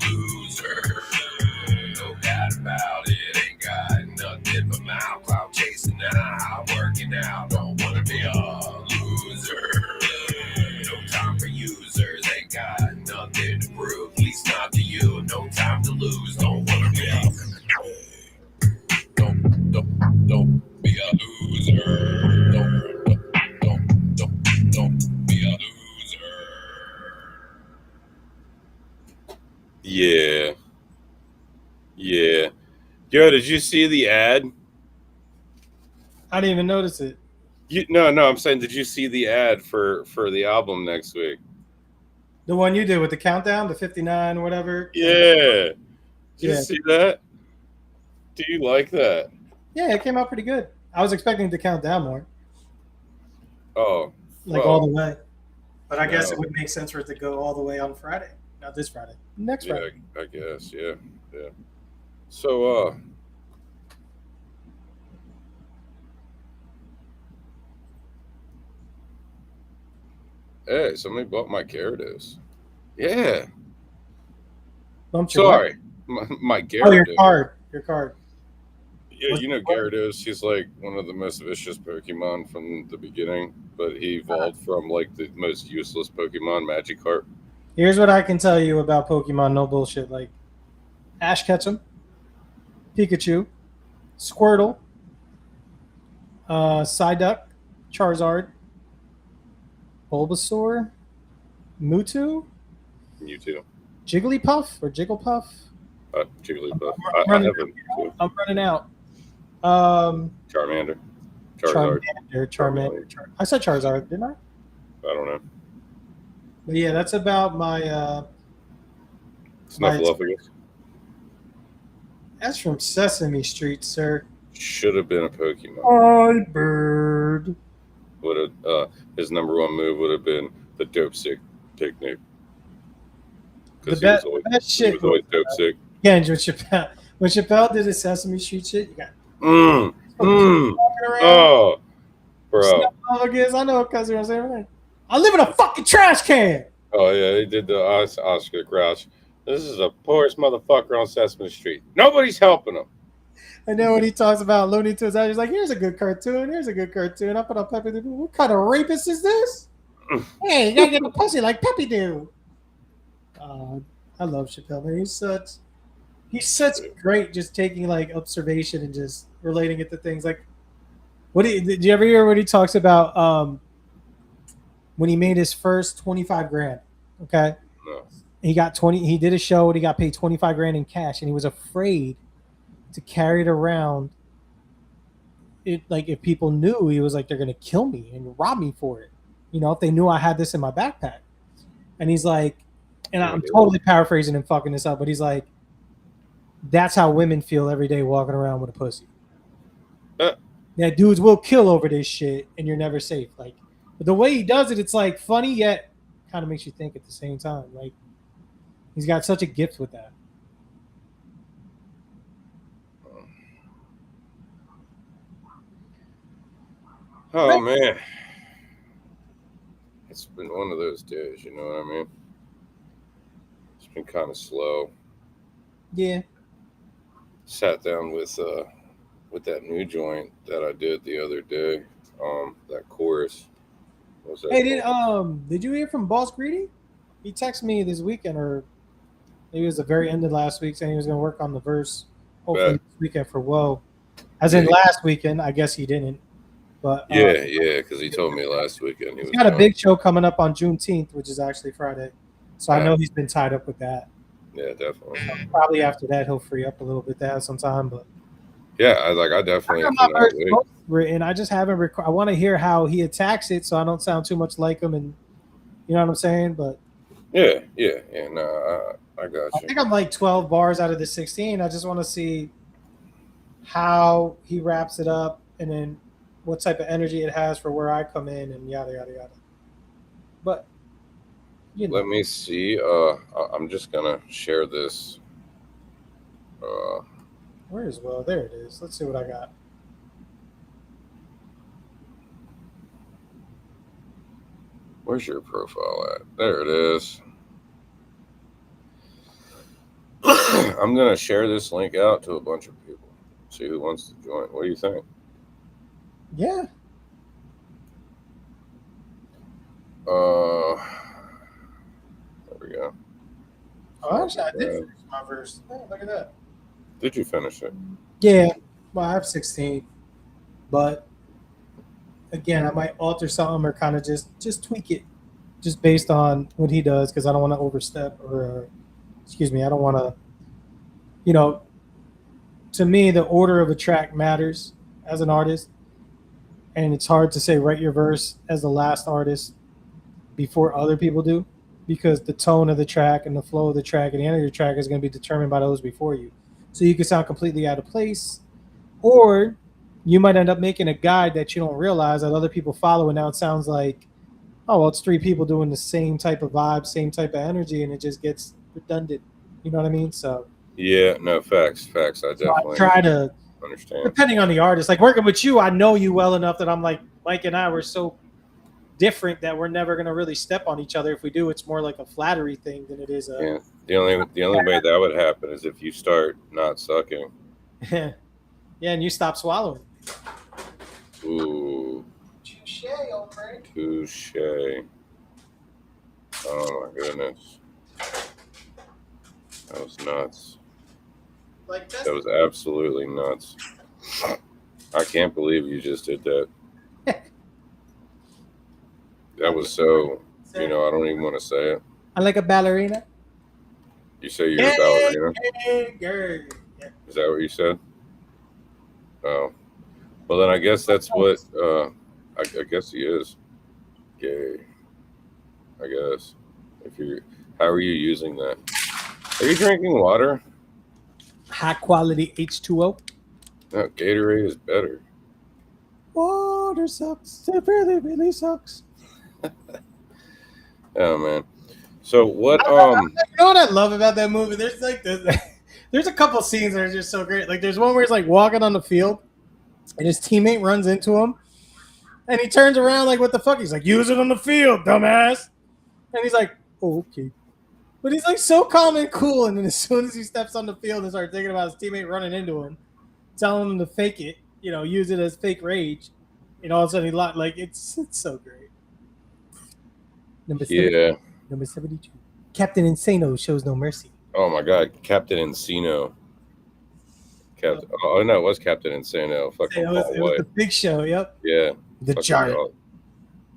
Speaker 2: loser. No doubt about it. Ain't got nothing but mouth cloud chasing now. Working out. Don't wanna be a loser. No time for users. Ain't got nothing to prove. At least not to you. No time to lose. Don't wanna be a don't be a loser. Don't be a loser. Yeah. Yo, did you see the ad?
Speaker 1: I didn't even notice it.
Speaker 2: No, I'm saying, did you see the ad for the album next week?
Speaker 1: The one you did with the countdown, the 59 or whatever.
Speaker 2: Yeah. Did you see that? Do you like that?
Speaker 1: Yeah, it came out pretty good. I was expecting to count down more.
Speaker 2: Oh.
Speaker 1: Like all the way. But I guess it would make sense for it to go all the way on Friday. Not this Friday. Next Friday.
Speaker 2: I guess, yeah. So, Hey, somebody bought my Gyarados. Yeah.
Speaker 1: Bumped your
Speaker 2: Sorry. My Gyarados.
Speaker 1: Oh, your card. Your card.
Speaker 2: Yeah, you know Gyarados, he's like one of the most vicious Pokemon from the beginning, but he evolved from like the most useless Pokemon, Magikarp.
Speaker 1: Here's what I can tell you about Pokemon, no bullshit. Like Ash Ketchum, Pikachu, Squirtle, Psyduck, Charizard, Bulbasaur, Mewtwo, Jigglypuff or Jigglypuff.
Speaker 2: Jigglypuff.
Speaker 1: I'm running out.
Speaker 2: Charmander.
Speaker 1: Charmander. I said Charizard, didn't I?
Speaker 2: I don't know.
Speaker 1: But yeah, that's about my.
Speaker 2: Snuffleupagus.
Speaker 1: That's from Sesame Street, sir.
Speaker 2: Should have been a Pokemon.
Speaker 1: Hi, bird.
Speaker 2: Would have his number one move would have been the Dope Sick Picnic. Because he was always Dope Sick.
Speaker 1: Yeah, and when Chappelle did his Sesame Street shit, you got.
Speaker 2: Oh, bro.
Speaker 1: I know, because I'm saying. I live in a fucking trash can.
Speaker 2: Oh yeah, he did the Oscar Grouch. This is the poorest motherfucker on Sesame Street. Nobody's helping him.
Speaker 1: And then when he talks about Looney Tunes, I was like, here's a good cartoon. I put on Peppy the. What kind of rapist is this? Hey, you gotta get a pussy like Peppy do. I love Chappelle, man. He's such great, just taking like observation and just relating it to things. Like, did you ever hear what he talks about when he made his first 25 grand? Okay.
Speaker 2: No.
Speaker 1: He got 20. He did a show and he got paid 25 grand in cash, and he was afraid to carry it around. It like if people knew, he was like, they're gonna kill me and rob me for it. You know, if they knew I had this in my backpack. And he's like, and I'm totally paraphrasing and fucking this up, but he's like, that's how women feel every day walking around with a pussy. Yeah, dudes will kill over this shit, and you're never safe. Like, but the way he does it, it's like funny yet kind of makes you think at the same time. Like, he's got such a gift with that.
Speaker 2: Oh man, it's been one of those days. You know what I mean? It's been kind of slow.
Speaker 1: Yeah.
Speaker 2: Sat down with that new joint that I did the other day. That chorus. What's that?
Speaker 1: Hey, did you hear from Boss Greedy? He texted me this weekend, or maybe it was the very end of last week, saying he was going to work on the verse hopefully this weekend for Whoa. As in last weekend, I guess he didn't. But
Speaker 2: yeah, because he told me last weekend
Speaker 1: he's got a big show coming up on Juneteenth, which is actually Friday. So I know he's been tied up with that.
Speaker 2: Yeah, definitely.
Speaker 1: Probably after that he'll free up a little bit to have some time, but
Speaker 2: yeah, I definitely.
Speaker 1: I got my verse written. I just haven't. I want to hear how he attacks it, so I don't sound too much like him, and you know what I'm saying. But
Speaker 2: yeah. No, I got you.
Speaker 1: I think I'm like 12 bars out of the 16. I just want to see how he wraps it up, and then what type of energy it has for where I come in, and yada yada yada. But you know.
Speaker 2: Let me see. I'm just gonna share this.
Speaker 1: Where is Will? There it is. Let's see what I got.
Speaker 2: Where's your profile at? There it is. I'm gonna share this link out to a bunch of people. See who wants to join. What do you think?
Speaker 1: Yeah.
Speaker 2: There we go.
Speaker 1: Oh, actually, I did finish my verse. Oh, look at that.
Speaker 2: Did you finish it?
Speaker 1: Yeah. Well, I have 16, but again, I might alter something or kind of just tweak it, just based on what he does, because I don't want to overstep or, I don't want to, to me, the order of a track matters as an artist. And it's hard to say write your verse as the last artist before other people do, because the tone of the track and the flow of the track and the end of your track is going to be determined by those before you. So you could sound completely out of place, or you might end up making a guide that you don't realize that other people follow, and now it sounds like, oh, well, it's three people doing the same type of vibe, same type of energy, and it just gets redundant. You know what I mean? So
Speaker 2: yeah, no, facts. I definitely
Speaker 1: try to
Speaker 2: understand.
Speaker 1: Depending on the artist, like working with you, I know you well enough that I'm like, Mike and I were so different that we're never going to really step on each other. If we do, it's more like a flattery thing than it is
Speaker 2: Yeah. The only way that would happen is if you start not sucking.
Speaker 1: Yeah, and you stop swallowing.
Speaker 2: Ooh.
Speaker 1: Touche, old friend.
Speaker 2: Touche. Oh my goodness. That was nuts. That was absolutely nuts. I can't believe you just did that. That was so, I don't even want to say it.
Speaker 1: I like a ballerina.
Speaker 2: You say you're a ballerina?
Speaker 1: Yeah.
Speaker 2: Is that what you said? Oh. Well, then I guess that's what, I guess he is gay. I guess. How are you using that? Are you drinking water?
Speaker 1: High quality H2O.
Speaker 2: No, Gatorade is better.
Speaker 1: Water sucks. It really, really sucks.
Speaker 2: Oh man. So what?
Speaker 1: You know what I love about that movie? There's like there's a couple scenes that are just so great. Like there's one where he's like walking on the field, and his teammate runs into him, and he turns around like, "What the fuck?" He's like, "Use it on the field, dumbass." And he's like, "Oh, okay." But he's like so calm and cool, and then as soon as he steps on the field and starts thinking about his teammate running into him, telling him to fake it, use it as fake rage, and all of a sudden it's so great. Number 72. Captain Insano shows no mercy.
Speaker 2: Oh my God, Captain Encino. Oh no, it was Captain Insano. Fucking
Speaker 1: it was the Big Show. Yep.
Speaker 2: Yeah.
Speaker 1: The giant.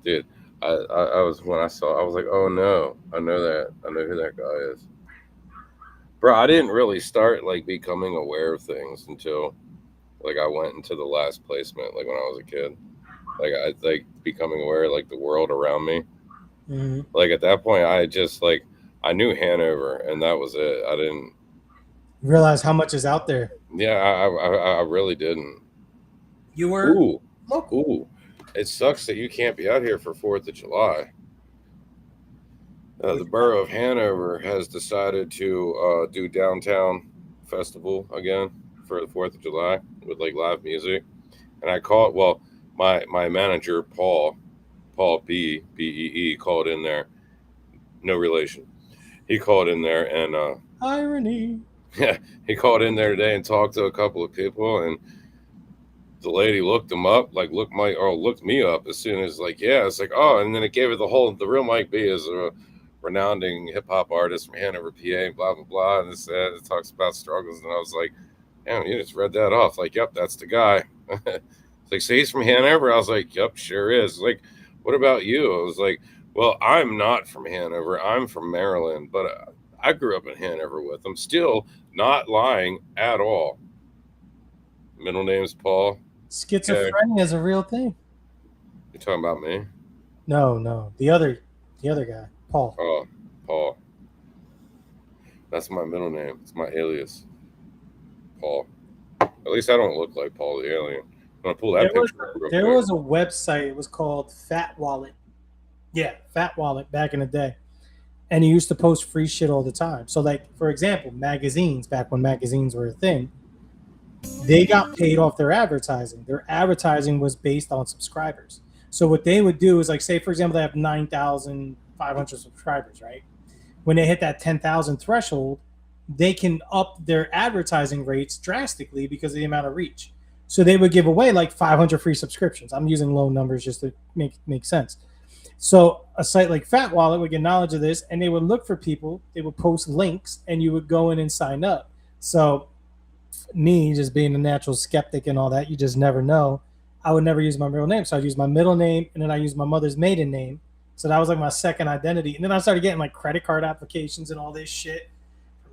Speaker 2: Dude, I was when I saw, I was like, oh no, I know who that guy is. Bro, I didn't really start like becoming aware of things until like I went into the last placement, like when I was a kid. Like I like becoming aware of like the world around me.
Speaker 1: Mm-hmm.
Speaker 2: Like at that point, I just like I knew Hanover, and that was it. I didn't
Speaker 1: realize how much is out there.
Speaker 2: Yeah, I really didn't.
Speaker 1: You were
Speaker 2: local. Ooh, it sucks that you can't be out here for 4th of July. The borough of Hanover has decided to do downtown festival again for the 4th of July with like live music, and I called. Well, my manager Paul B-E-E called in there. No relation. He called in there and
Speaker 1: irony.
Speaker 2: Yeah, he called in there today and talked to a couple of people, and the lady looked him up, like looked me up as soon as like, yeah, it's like, oh, and then it gave it the real Mike B is a renowned hip hop artist from Hanover, PA, and blah blah blah, and it talks about struggles, and I was like, damn, you just read that off, like, yep, that's the guy. It's like, so he's from Hanover? I was like, yep, sure is. Like, what about you? I was like, well, I'm not from Hanover, I'm from Maryland, but I grew up in Hanover with him. Still not lying at all. Middle name's Paul.
Speaker 1: Schizophrenia is a real thing.
Speaker 2: You talking about me?
Speaker 1: No, the other guy, Paul.
Speaker 2: Oh, Paul. That's my middle name. It's my alias, Paul. At least I don't look like Paul the alien. I'm gonna pull that picture.
Speaker 1: There was a website. It was called Fat Wallet. Yeah, Fat Wallet back in the day. And he used to post free shit all the time. So, like, for example, magazines, back when magazines were a thing, they got paid off their advertising. Their advertising was based on subscribers. So what they would do is, like, say, for example, they have 9,500 subscribers, right? When they hit that 10,000 threshold, they can up their advertising rates drastically because of the amount of reach. So they would give away, like, 500 free subscriptions. I'm using low numbers just to make sense. So a site like Fat Wallet would get knowledge of this, and they would look for people. They would post links, and you would go in and sign up. So me, just being a natural skeptic and all that, you just never know. I would never use my real name. So I'd use my middle name, and then I used my mother's maiden name. So that was like my second identity. And then I started getting like credit card applications and all this shit.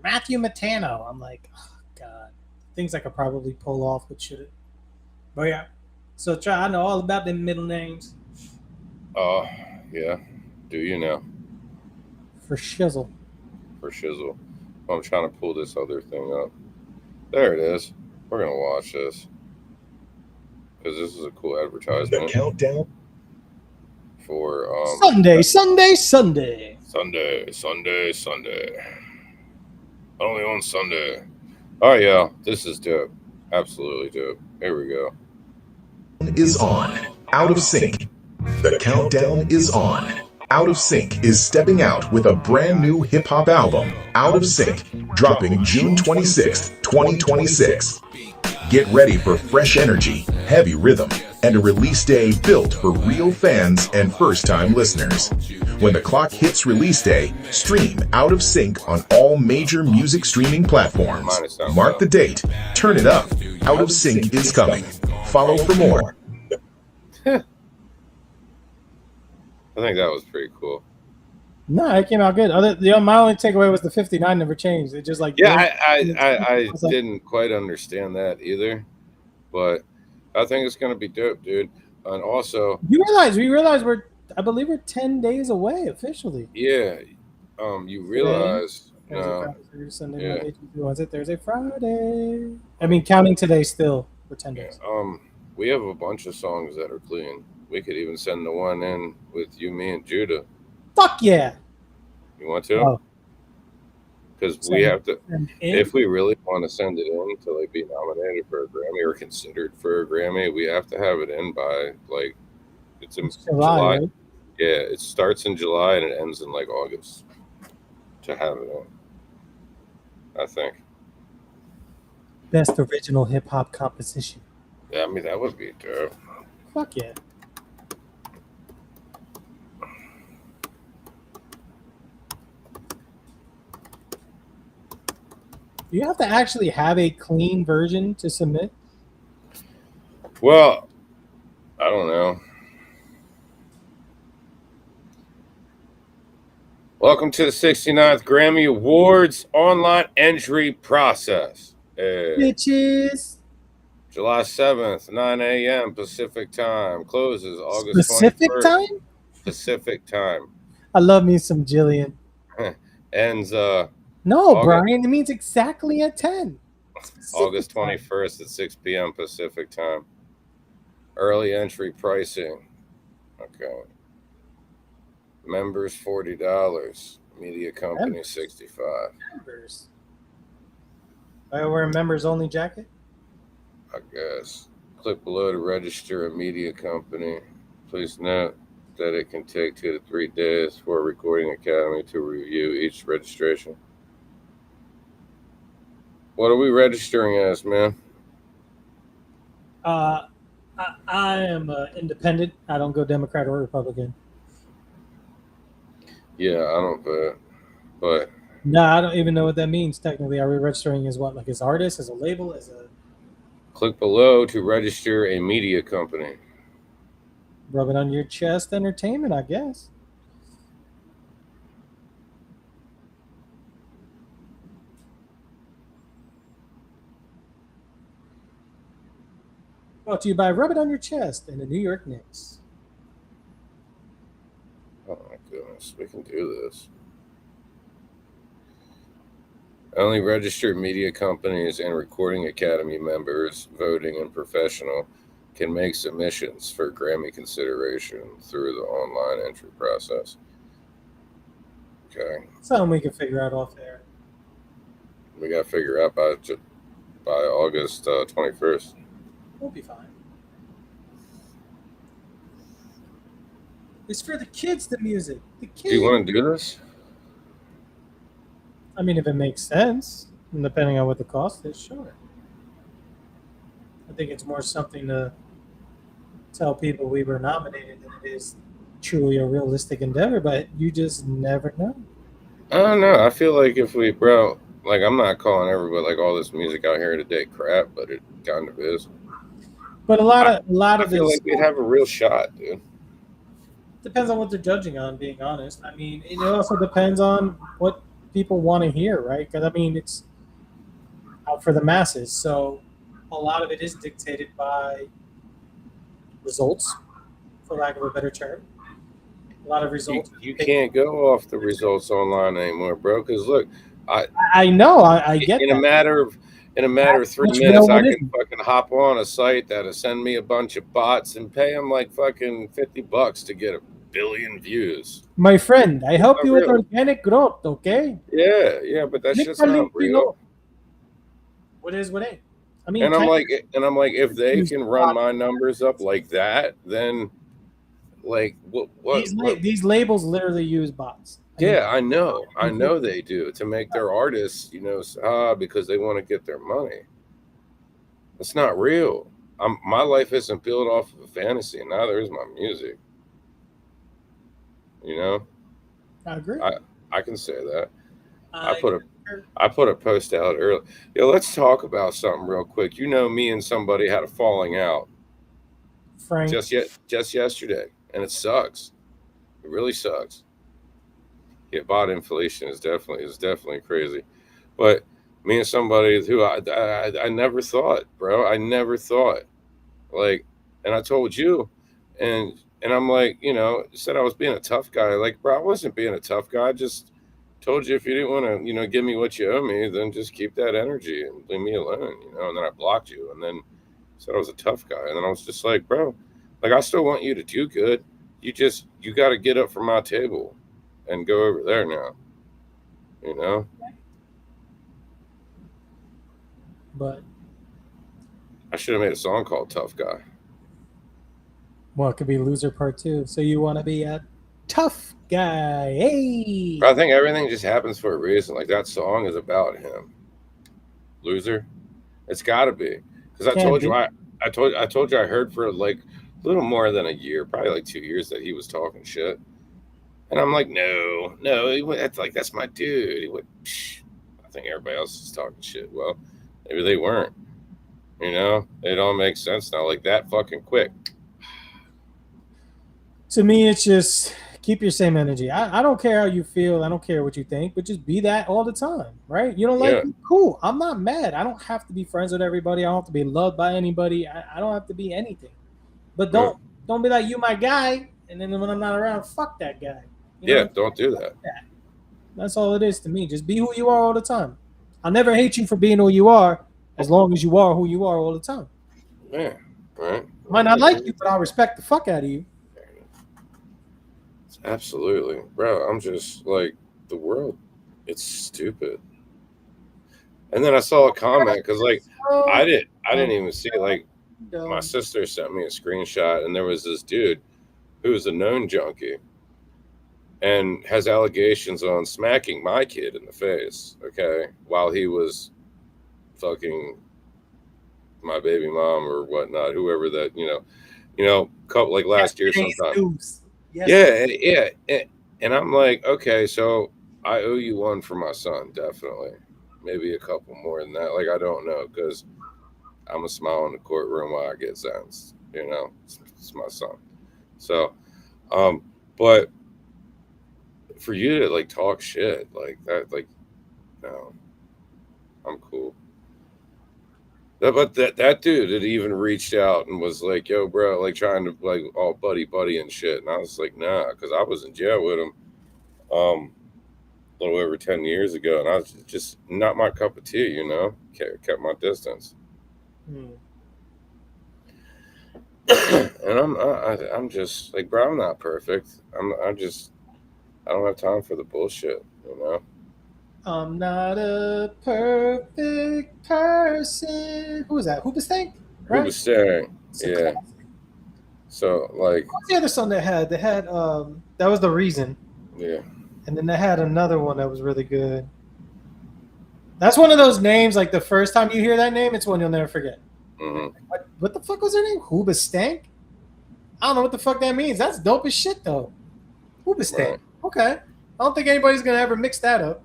Speaker 1: Matthew Matano. I'm like, oh, God. Things I could probably pull off, but shouldn't. But yeah. So I know all about them middle names.
Speaker 2: Yeah. Do you know?
Speaker 1: For shizzle.
Speaker 2: I'm trying to pull this other thing up. There it is. We're going to watch this. Because this is a cool advertisement.
Speaker 6: The countdown?
Speaker 2: For
Speaker 1: Sunday.
Speaker 2: Only on Sunday. Oh, yeah. This is dope. Absolutely dope. Here we go.
Speaker 6: Is on. Out of sync. The countdown is on. Out of Sync is stepping out with a brand new hip hop album, Out of Sync, dropping June 26th, 2026. Get ready for fresh energy, heavy rhythm, and a release day built for real fans and first-time listeners. When the clock hits release day, stream Out of Sync on all major music streaming platforms. Mark the date. Turn it up. Out of Sync is coming. Follow for more.
Speaker 2: I think that was pretty cool.
Speaker 1: No, it came out good. My only takeaway was the 59 never changed. It just like
Speaker 2: I didn't quite understand that either, but I think it's gonna be dope, dude. And also,
Speaker 1: we realize I believe we're 10 days away officially.
Speaker 2: Yeah, you realize
Speaker 1: Sunday, Monday, Tuesday, Wednesday, Thursday, Friday. I mean, counting today still for 10 days.
Speaker 2: We have a bunch of songs that are clean. We could even send the one in with you, me, and Judah.
Speaker 1: Fuck yeah!
Speaker 2: You want to? Because we have to. If we really want to send it in to like be nominated for a Grammy or considered for a Grammy, we have to have it in by like it's in July. Right? Yeah, it starts in July and it ends in like August to have it in. I think.
Speaker 1: Best original hip hop composition.
Speaker 2: Yeah, I mean that would be dope.
Speaker 1: Fuck yeah. Do you have to actually have a clean version to submit?
Speaker 2: Well, I don't know. Welcome to the 69th Grammy Awards online entry process.
Speaker 1: Bitches.
Speaker 2: July 7th, 9 a.m. Pacific time. Closes August 21st.
Speaker 1: Pacific time?
Speaker 2: Pacific time.
Speaker 1: I love me some Jillian.
Speaker 2: Ends
Speaker 1: No, August, Brian, it means exactly at 10.
Speaker 2: August 21st at 6 p.m. Pacific time. Early entry pricing. Okay. Members $40. Media company $65.
Speaker 1: Members. I wear a members only jacket?
Speaker 2: I guess. Click below to register a media company. Please note that it can take 2 to 3 days for a recording academy to review each registration. What are we registering as, man?
Speaker 1: I am independent. I don't go Democrat or Republican.
Speaker 2: Yeah, I don't vote. But
Speaker 1: no, I don't even know what that means. Technically, are we registering as what? Like as artists, as a label, as a?
Speaker 2: Click below to register a media company.
Speaker 1: Rub it on your chest, entertainment, I guess. Brought to you by Rub It On Your Chest and the New York Knicks.
Speaker 2: Oh my goodness, we can do this. Only registered media companies and recording academy members, voting and professional, can make submissions for Grammy consideration through the online entry process. Okay.
Speaker 1: Something we can figure out off air.
Speaker 2: We got to figure out by August 21st.
Speaker 1: We'll be fine. It's for the kids, the music. The kids.
Speaker 2: Do you want to do this?
Speaker 1: I mean, if it makes sense, and depending on what the cost is, sure. I think it's more something to tell people we were nominated than it is truly a realistic endeavor, but you just never know.
Speaker 2: I don't know. I feel like if we, like I'm not calling everybody like all this music out here today crap, but it kind of is.
Speaker 1: But a lot of
Speaker 2: I feel like we'd have a real shot, dude.
Speaker 1: Depends on what they're judging on, being honest. I mean, it also depends on what people want to hear, right? Because, I mean, it's out for the masses. So a lot of it is dictated by results, for lack of a better term. A lot of results.
Speaker 2: You can't go off the results online anymore, bro. Because, look,
Speaker 1: I know. I get
Speaker 2: in a matter of 3 minutes, I can fucking hop on a site that'll send me a bunch of bots and pay them like fucking $50 to get 1 billion views.
Speaker 1: My friend, I help you with organic growth, okay?
Speaker 2: Yeah, but that's just not real.
Speaker 1: What is what ain't? I mean,
Speaker 2: and I'm like, if they can run my numbers up like that, then like what
Speaker 1: These labels literally use bots.
Speaker 2: yeah, I know they do to make their artists, because they want to get their money. It's not real. My life isn't built off of a fantasy, and neither is my music.
Speaker 1: I agree.
Speaker 2: I can say that. I put a post out earlier. Let's talk about something real quick. Me and somebody had a falling out
Speaker 1: Frank.
Speaker 2: just yesterday, and it sucks. It really sucks. Yeah, bot inflation is definitely crazy. But me and somebody who I never thought, bro. I never thought. Like, and I told you, and I'm like, said I was being a tough guy. Like, bro, I wasn't being a tough guy. I just told you if you didn't want to, give me what you owe me, then just keep that energy and leave me alone, and then I blocked you, and then said I was a tough guy. And then I was just like, bro, like, I still want you to do good. You got to get up from my table and go over there now,
Speaker 1: But
Speaker 2: I should have made a song called Tough Guy.
Speaker 1: Well, it could be Loser Part 2. So you want to be a tough guy. Hey!
Speaker 2: I think everything just happens for a reason. Like, that song is about him. Loser? It's got to be. Because I told you I heard for like a little more than a year, probably like 2 years, that he was talking shit. And I'm like, no, that's my dude. He went, psh. I think everybody else is talking shit. Well, maybe they weren't. It all makes sense now. Like, that fucking quick.
Speaker 1: To me, it's just keep your same energy. I don't care how you feel. I don't care what you think, but just be that all the time, right? You don't like me? Cool. I'm not mad. I don't have to be friends with everybody. I don't have to be loved by anybody. I don't have to be anything. But don't be like, you my guy, and then when I'm not around, fuck that guy.
Speaker 2: Don't do that.
Speaker 1: That's all it is to me. Just be who you are all the time. I'll never hate you for being who you are, as long as you are who you are all the time.
Speaker 2: Yeah, right.
Speaker 1: Might not like you, but I'll respect the fuck out of you.
Speaker 2: Absolutely, bro. I'm just like, the world, it's stupid. And then I saw a comment because, like, I didn't even see it. Like, my sister sent me a screenshot, and there was this dude who was a known junkie and has allegations on smacking my kid in the face. Okay, while he was fucking my baby mom or whatnot, whoever that couple, like last year sometime. Yes. Yeah. And I'm like, okay, so I owe you one for my son, definitely. Maybe a couple more than that. Like, I don't know, because I'm a smile in the courtroom while I get sentenced. It's my son. So, but for you to like talk shit like that, like, no, I'm cool. But that dude had even reached out and was like, yo, bro, like trying to like all buddy and shit. And I was like, nah, because I was in jail with him a little over 10 years ago. And I was just not my cup of tea, kept my distance. And I'm just like, bro, I'm not perfect. I don't have time for the bullshit,
Speaker 1: I'm not a perfect person. Who was that? Hoobastank? Right?
Speaker 2: Hoobastank, yeah. So, like,
Speaker 1: what's the other song they had? They had that was The Reason.
Speaker 2: Yeah. And
Speaker 1: then they had another one that was really good. That's one of those names, like the first time you hear that name, it's one you'll never forget.
Speaker 2: Mm-hmm.
Speaker 1: What the fuck was her name? Hoobastank? I don't know what the fuck that means. That's dope as shit, though. Hoobastank. Right. Okay. I don't think anybody's going to ever mix that up.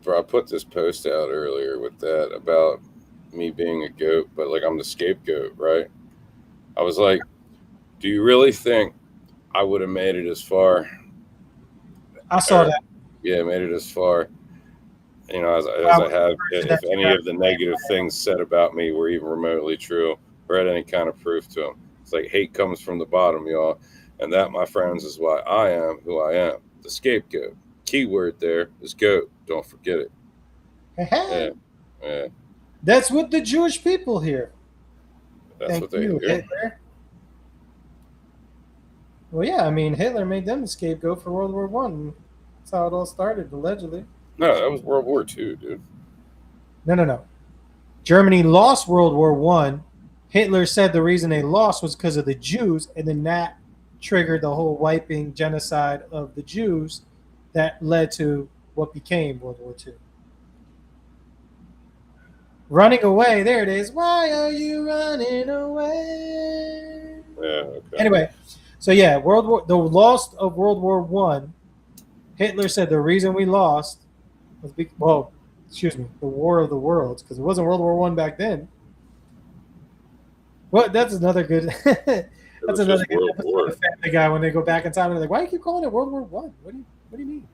Speaker 2: Bro, I put this post out earlier with that about me being a goat, but like I'm the scapegoat, right? I was like, do you really think I would have made it as far?
Speaker 1: I saw that.
Speaker 2: Yeah, made it as far. As I have, if any of the negative things said about me were even remotely true or had any kind of proof to them. It's like hate comes from the bottom, y'all. And that, my friends, is why I am who I am. The scapegoat. Keyword there is goat. Don't forget it. Yeah.
Speaker 1: That's what the Jewish people hear.
Speaker 2: That's what they hear.
Speaker 1: Hitler. Well, yeah, I mean, Hitler made them the scapegoat for World War I. That's how it all started, allegedly.
Speaker 2: No, that was World War II, dude.
Speaker 1: No. Germany lost World War I. Hitler said the reason they lost was because of the Jews, and then that triggered the whole wiping genocide of the Jews that led to what became World War II. Running away, there it is. Why are you running away?
Speaker 2: Yeah. Okay.
Speaker 1: Anyway, so yeah, the loss of World War I, Hitler said the reason we lost was the War of the Worlds, because it wasn't World War I back then. Well, that's another good. That's another good episode of Family Guy when they go back in time and they're like, "Why do you keep calling it World War I? What do you mean?"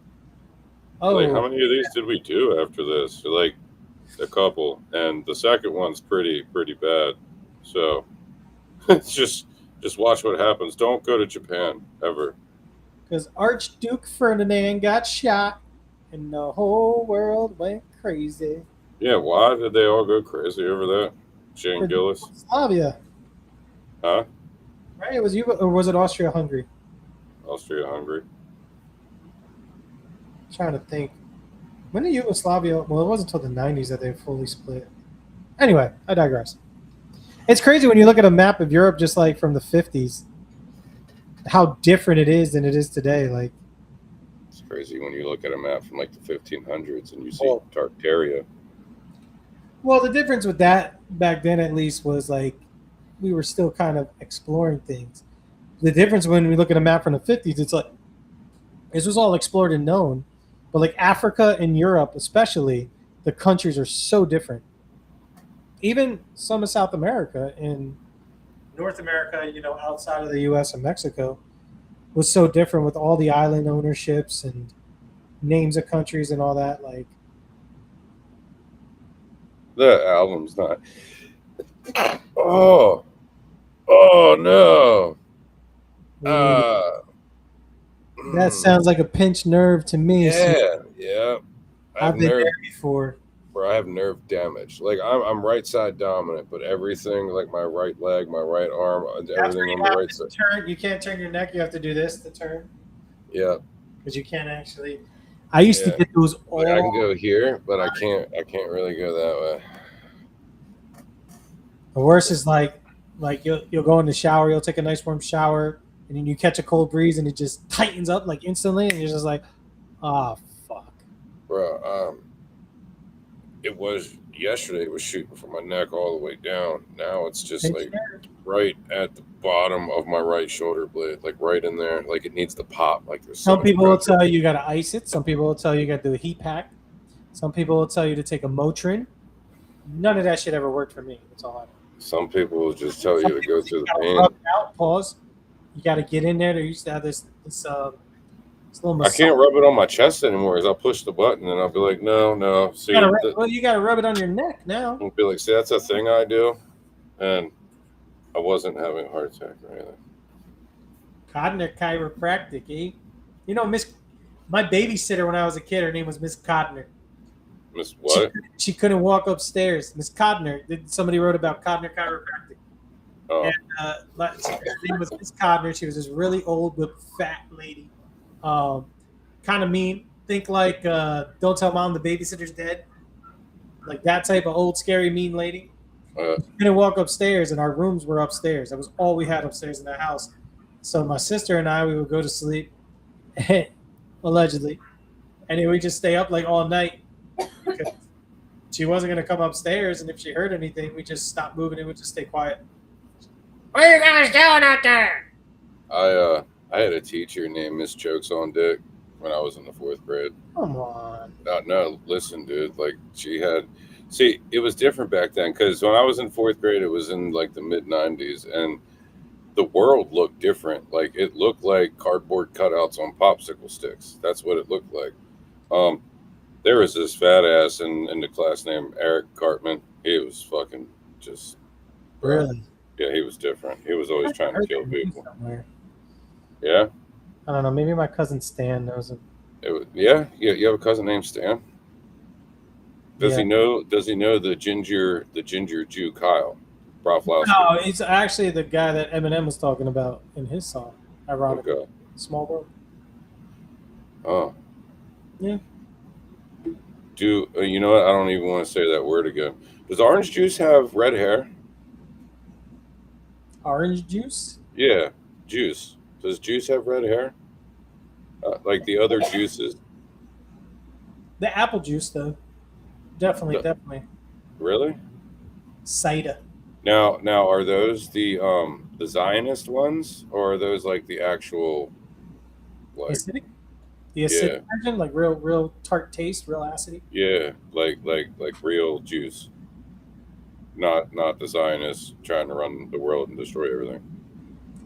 Speaker 1: Oh,
Speaker 2: like how many of these did we do after this? Like a couple, and the second one's pretty bad. So just watch what happens. Don't go to Japan ever.
Speaker 1: Because Archduke Ferdinand got shot, and the whole world went crazy.
Speaker 2: Yeah, why did they all go crazy over that? Shane Gillis.
Speaker 1: Yugoslavia.
Speaker 2: Huh?
Speaker 1: Right? It was you, or was it Austria-Hungary?
Speaker 2: Austria-Hungary.
Speaker 1: I'm trying to think. When did Yugoslavia? Well, it wasn't until the 90s that they fully split. Anyway, I digress. It's crazy when you look at a map of Europe, just like from the 50s, how different it is than it is today. Like,
Speaker 2: it's crazy when you look at a map from like the 1500s and you see Tartaria.
Speaker 1: Well, the difference with that back then, at least, was like we were still kind of exploring things. The difference when we look at a map from the 50s, it's like this was all explored and known. But like Africa and Europe, especially, the countries are so different. Even some of South America and North America, outside of the U.S. and Mexico, was so different with all the island ownerships and names of countries and all that. Like,
Speaker 2: the album's not. Oh no.
Speaker 1: That sounds like a pinched nerve to me.
Speaker 2: Yeah.
Speaker 1: I've been there before.
Speaker 2: Where I have nerve damage. Like I'm right side dominant, but everything, like my right leg, my right arm, everything on the right side.
Speaker 1: You can't turn your neck. You have to do this to turn.
Speaker 2: Yeah.
Speaker 1: Because you can't actually. I used to get those.
Speaker 2: Like I can go here, but I can't really go that way.
Speaker 1: The worst is like you'll go in the shower, you'll take a nice warm shower, and then you catch a cold breeze and it just tightens up like instantly, and you're just like, oh fuck.
Speaker 2: Bro, it was yesterday. It was shooting from my neck all the way down. Now it's just like right at the bottom of my right shoulder blade, like right in there. Like it needs to pop. Like there's
Speaker 1: some people will tell you got to ice it. Some people will tell you got to do a heat pack. Some people will tell you to take a Motrin. None of that shit ever worked for me. That's all I know.
Speaker 2: Some people will just tell you to go through the pain.
Speaker 1: Rub it out, pause. You got to get in there. They used to have this little massage.
Speaker 2: I can't rub it on my chest anymore. I'll push the button and I'll be like, no. See,
Speaker 1: you got to rub it on your neck now.
Speaker 2: I'll be like, see, that's a thing I do, and I wasn't having a heart attack or anything.
Speaker 1: Codner Chiropractic, eh? My babysitter when I was a kid, her name was Miss Codner.
Speaker 2: Miss what?
Speaker 1: She couldn't walk upstairs.Ss Codner. Somebody wrote about Codner Chiropractic.
Speaker 2: Oh.
Speaker 1: And her name was Miss Codner. She was this really old but fat lady. Kind of mean. Think like Don't Tell Mom the Babysitter's Dead. Like that type of old, scary, mean lady. She couldn't walk upstairs, and our rooms were upstairs. That was all we had upstairs in the house. So my sister and I, we would go to sleep, allegedly, and then we just stay up like all night. She wasn't going to come upstairs, and if she heard anything, we just stopped moving and we'd just stay quiet. What are you guys doing out there?
Speaker 2: I had a teacher named Miss Jokes on Dick when I was in the 4th grade.
Speaker 1: Come on.
Speaker 2: No, listen, dude. Like it was different back then because when I was in 4th grade, it was in like the mid 90s, and the world looked different. Like it looked like cardboard cutouts on popsicle sticks. That's what it looked like. There was this fat ass in the class named Eric Cartman. He was fucking just...
Speaker 1: Really?
Speaker 2: Yeah, he was different. He was always trying to kill people.
Speaker 1: Somewhere.
Speaker 2: Yeah?
Speaker 1: I don't know. Maybe my cousin Stan knows him.
Speaker 2: Yeah? You have a cousin named Stan? Does he know the ginger Jew Kyle? Broflowski?
Speaker 1: No, he's actually the guy that Eminem was talking about in his song. Ironically.
Speaker 2: Okay.
Speaker 1: Small World.
Speaker 2: Oh.
Speaker 1: Yeah.
Speaker 2: You know what? I don't even want to say that word again. Does orange juice have red hair?
Speaker 1: Orange juice?
Speaker 2: Yeah, Juice. Does Juice have red hair? Like the other juices?
Speaker 1: The apple juice, though. Definitely,
Speaker 2: The-
Speaker 1: definitely.
Speaker 2: Really?
Speaker 1: Cider.
Speaker 2: Now, are those the Zionist ones, or are those like the actual, like,
Speaker 1: Acidic? The
Speaker 2: yeah,
Speaker 1: acidic version, like real tart taste, real acidy.
Speaker 2: yeah, like real juice, not the Zionists trying to run the world and destroy everything.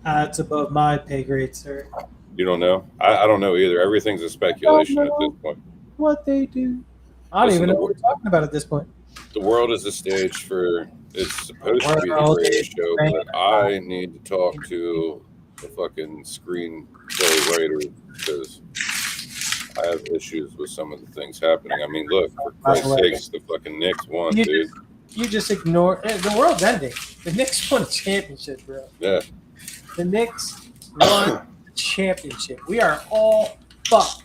Speaker 1: It's above my pay grade, sir.
Speaker 2: You don't know? I don't know either. Everything's a speculation at this point.
Speaker 1: What they do. I don't
Speaker 2: Listen,
Speaker 1: even know what we're talking about at this point.
Speaker 2: The world is a stage for. It's supposed to be the
Speaker 1: World
Speaker 2: radio
Speaker 1: is
Speaker 2: show, but I need to talk to the fucking screenplay writer because I have issues with some of the things happening. I mean, look, for Christ's sakes, the fucking Knicks won, dude.
Speaker 1: You just ignore the world's ending. The Knicks won a championship, bro.
Speaker 2: Yeah.
Speaker 1: The Knicks won a championship. We are all fucked.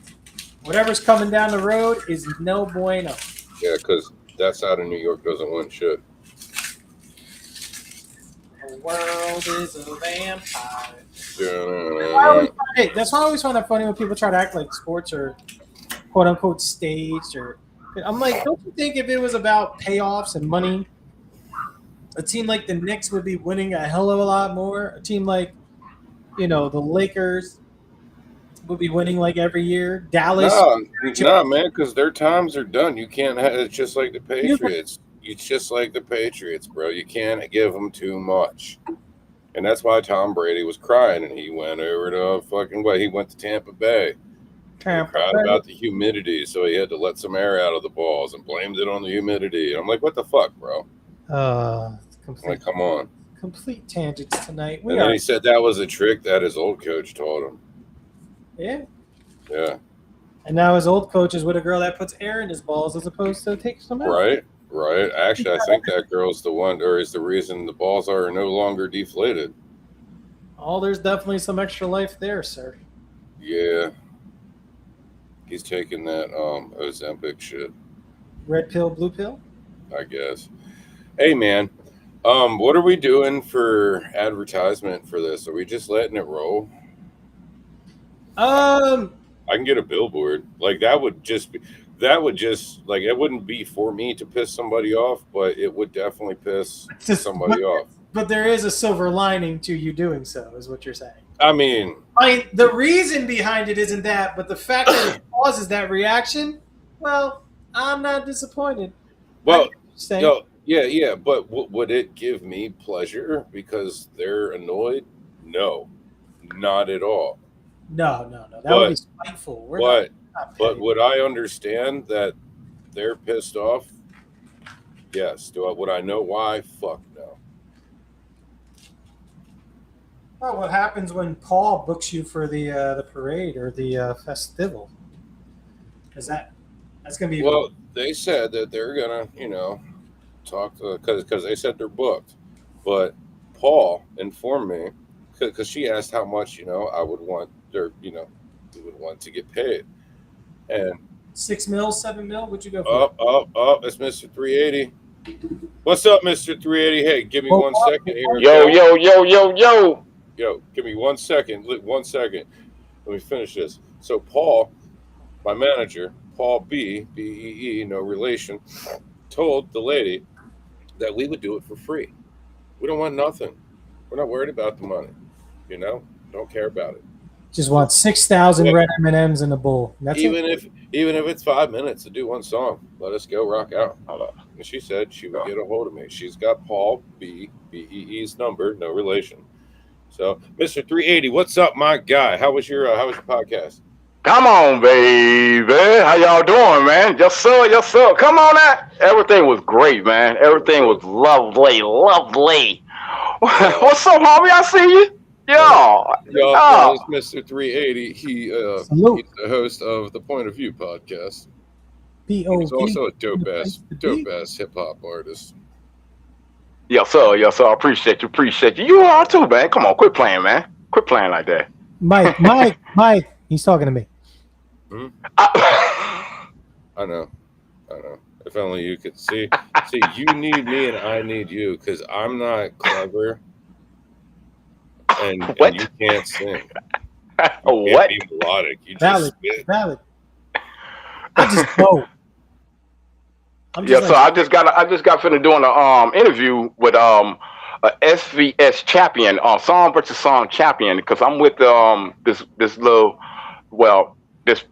Speaker 1: Whatever's coming down the road is no bueno.
Speaker 2: Yeah, because that side of New York doesn't win shit.
Speaker 1: The world is a vampire.
Speaker 2: Yeah.
Speaker 1: That's why I always find that funny when people try to act like sports are quote unquote staged. Or I'm like, don't you think if it was about payoffs and money, a team like the Knicks would be winning a hell of a lot more? A team like, the Lakers would be winning like every year. Dallas.
Speaker 2: Nah, man, because their times are done. You can't have it's just like the Patriots. It's just like the Patriots, bro. You can't give them too much. And that's why Tom Brady was crying, and he went over to he went to Tampa Bay. He cried about the humidity, so he had to let some air out of the balls and blamed it on the humidity. And I'm like, what the fuck, bro? Like, come on.
Speaker 1: Complete tangents tonight.
Speaker 2: And then he said that was a trick that his old coach taught him.
Speaker 1: Yeah.
Speaker 2: Yeah.
Speaker 1: And now his old coach is with a girl that puts air in his balls as opposed to takes them out.
Speaker 2: Right. Actually, I think that girl's the one, or is the reason the balls are no longer deflated.
Speaker 1: Oh, there's definitely some extra life there, sir.
Speaker 2: Yeah. He's taking that Ozempic shit.
Speaker 1: Red pill, blue pill?
Speaker 2: I guess. Hey, man. What are we doing for advertisement for this? Are we just letting it roll? I can get a billboard. Like, that would just like, it wouldn't be for me to piss somebody off, but it would definitely piss somebody off.
Speaker 1: But there is a silver lining to you doing so, is what you're saying.
Speaker 2: I mean,
Speaker 1: the reason behind it isn't that, but the fact that it causes that reaction, well, I'm not disappointed.
Speaker 2: Well, yeah, but would it give me pleasure because they're annoyed? No, not at all.
Speaker 1: No. That would be spiteful.
Speaker 2: But would I understand that they're pissed off? Yes. Would I know why? Fuck no.
Speaker 1: Well, what happens when Paul books you for the parade or the festival? Is that's gonna be?
Speaker 2: Well, they said that they're gonna, talk to because they said they're booked, but Paul informed me because she asked how much I would want we would want to get paid, and
Speaker 1: 6 mil, 7 mil. Would you go for?
Speaker 2: Up! It's Mr. 380. What's up, Mr. 380? Hey, give me 1 second here. Yo, give me 1 second. 1 second. Let me finish this. So Paul, my manager, Paul B-E-E, no relation, told the lady that we would do it for free. We don't want nothing. We're not worried about the money. Don't care about it.
Speaker 1: Just want 6,000 red M&Ms in a bowl. That's
Speaker 2: even if it's 5 minutes to do one song, let us go rock out. And she said she would get a hold of me. She's got Paul B-E-E's number, no relation. So, Mr. 380, what's up, my guy? How was your podcast?
Speaker 7: Come on, baby. How y'all doing, man? Yes, sir. Come on out. Everything was great, man. Everything was lovely. What's up, homie? I see you.
Speaker 2: Yo, it's Mr. 380. He's the host of the Point of View podcast. He's also a dope ass hip hop artist.
Speaker 7: Yes, sir. I appreciate you. You are too, man. Come on, quit playing, man. Quit playing like that.
Speaker 1: Mike. He's talking to me.
Speaker 2: I know. If only you could see. You need me and I need you because I'm not clever. and
Speaker 7: What?
Speaker 2: you can't sing. You
Speaker 7: What?
Speaker 2: can't be melodic. You just
Speaker 1: Valid,
Speaker 2: spit.
Speaker 1: valid. I just know. I'm
Speaker 7: Yeah,
Speaker 1: just
Speaker 7: so
Speaker 1: like,
Speaker 7: I just got finished doing a interview with a SVS champion, song versus song champion, because I'm with this little this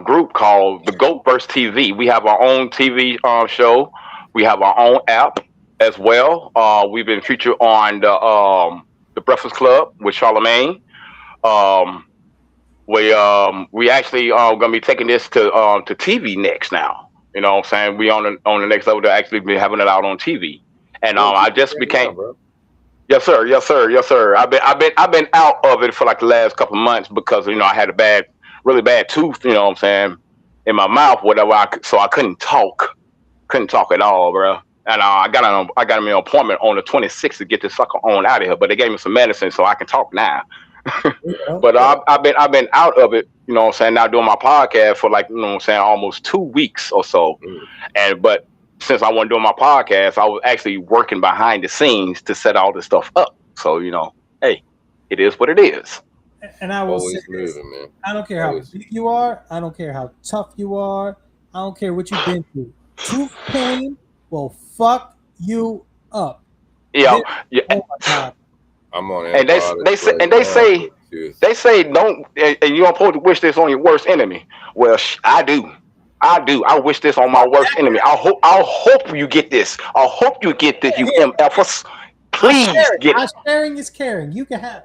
Speaker 7: group called the Goat Verse TV. We have our own TV show. We have our own app as well. We've been featured on the Breakfast Club with Charlemagne. We actually gonna be taking this to TV next now. You know what I'm saying? We on the next level to actually be having it out on TV. And I just became
Speaker 2: bro.
Speaker 7: yes sir, yes sir, yes sir. I've been out of it for like the last couple of months because I had a really bad tooth. You know what I'm saying, in my mouth, whatever. So I couldn't talk at all, bro. And I got an appointment on the 26th to get this sucker on out of here. But they gave me some medicine so I can talk now. But I've been out of it, you know what I'm saying, now doing my podcast for like, you know what I'm saying, almost 2 weeks or so. But since I wasn't doing my podcast, I was actually working behind the scenes to set all this stuff up. So, hey, it is what it is.
Speaker 1: and I will
Speaker 2: Always
Speaker 1: say this,
Speaker 2: moving, man.
Speaker 1: I don't care how
Speaker 2: Always.
Speaker 1: big you are. I don't care how tough you are. I don't care what you've been through. Tooth pain will fuck you up.
Speaker 7: Yeah, yeah.
Speaker 1: Oh my God.
Speaker 2: I'm on
Speaker 7: And they say don't, and you don't supposed to wish this on your worst enemy. Well, I do. I wish this on my worst enemy. I hope you get this. I hope you get this, you MFers. Please get it.
Speaker 1: Sharing is caring. You can have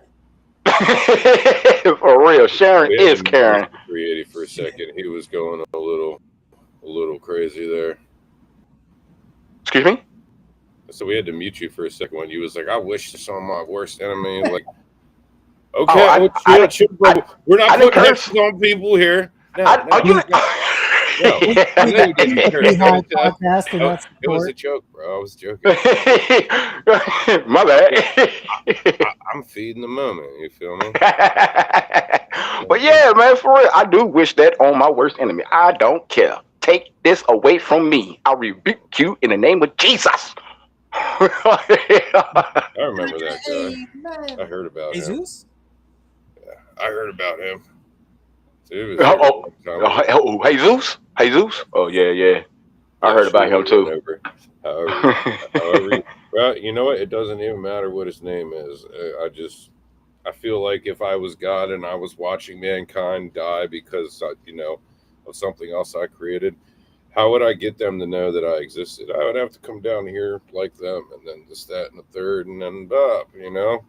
Speaker 1: it.
Speaker 7: For real, sharing is caring.
Speaker 2: 380 for a second. He was going a little crazy there.
Speaker 7: Excuse me?
Speaker 2: So we had to mute you for a second when you was like, I wish this on my worst enemy. Like, okay, chill, bro. We're not putting hexes on people here.
Speaker 1: BeeHive Podcast, and that's
Speaker 2: It was a joke, bro. I was joking.
Speaker 7: My bad.
Speaker 2: I'm feeding the moment. You feel me?
Speaker 7: But yeah, man, for real, I do wish that on my worst enemy. I don't care. Take this away from me. I rebuke you in the name of Jesus.
Speaker 2: I remember that guy. I heard about him.
Speaker 1: Jesus?
Speaker 2: Yeah, I heard about him.
Speaker 7: Jesus? Jesus? Oh, yeah. I heard about him too.
Speaker 2: However, well, you know what? It doesn't even matter what his name is. I feel like if I was God and I was watching mankind die because, of something else I created, how would I get them to know that I existed? I would have to come down here like them, and then this, that, and the third, and then up,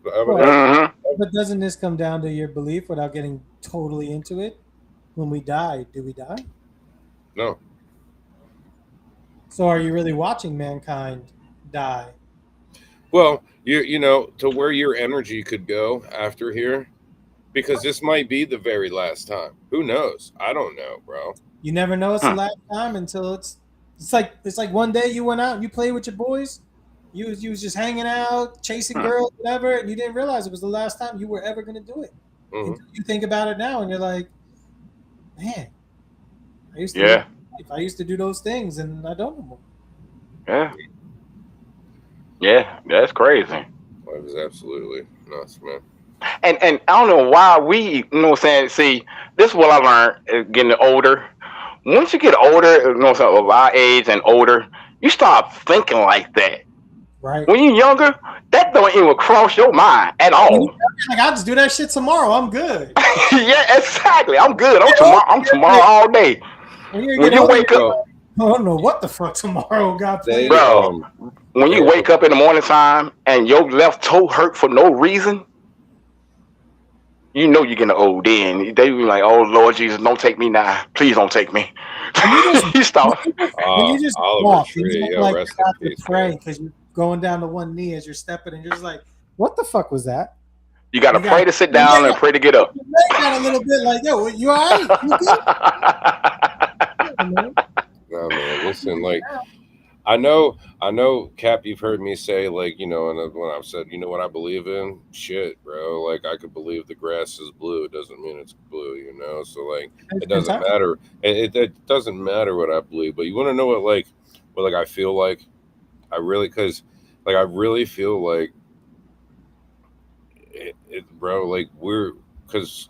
Speaker 1: But doesn't this come down to your belief without getting totally into it? When we die, do we die?
Speaker 2: No.
Speaker 1: So are you really watching mankind die?
Speaker 2: Well, to where your energy could go after here, because this might be the very last time. Who knows? I don't know, bro.
Speaker 1: You never know it's the last time until it's like one day you went out and you played with your boys. You was just hanging out, chasing girls, whatever, and you didn't realize it was the last time you were ever going to do it.
Speaker 2: Mm-hmm.
Speaker 1: You think about it now and you're like, man, I used to do those things and I don't anymore.
Speaker 7: Yeah, that's crazy.
Speaker 2: That was absolutely nuts, man.
Speaker 7: And I don't know why we, see, this is what I learned getting older. Once you get older, of our age and older, you start thinking like that.
Speaker 1: Right.
Speaker 7: When you're younger, that don't even cross your mind at all.
Speaker 1: Like, I'll just do that shit tomorrow. I'm good.
Speaker 7: Yeah, exactly. I'm good. I'm tomorrow all day. When you wake up,
Speaker 1: I don't know what the fuck tomorrow got planned.
Speaker 7: Bro, when you wake up in the morning time and your left toe hurt for no reason, you know you're getting old then. They be like, oh, Lord Jesus, don't take me now. Please don't take me. You stop.
Speaker 1: When you just walk, you like you're about to pray because you're going down to one knee as you're stepping and you're just like, what the fuck was that?
Speaker 7: You got to pray to sit down and pray to get up.
Speaker 1: You got a little bit like, yo, you all right? You good?
Speaker 2: No, man, listen, like, I know, Cap, you've heard me say, like, and when I've said, what I believe in? Shit, bro. Like, I could believe the grass is blue. It doesn't mean it's blue, So, like, it doesn't matter. It doesn't matter what I believe. But you want to know what I feel like? I really feel like bro, like because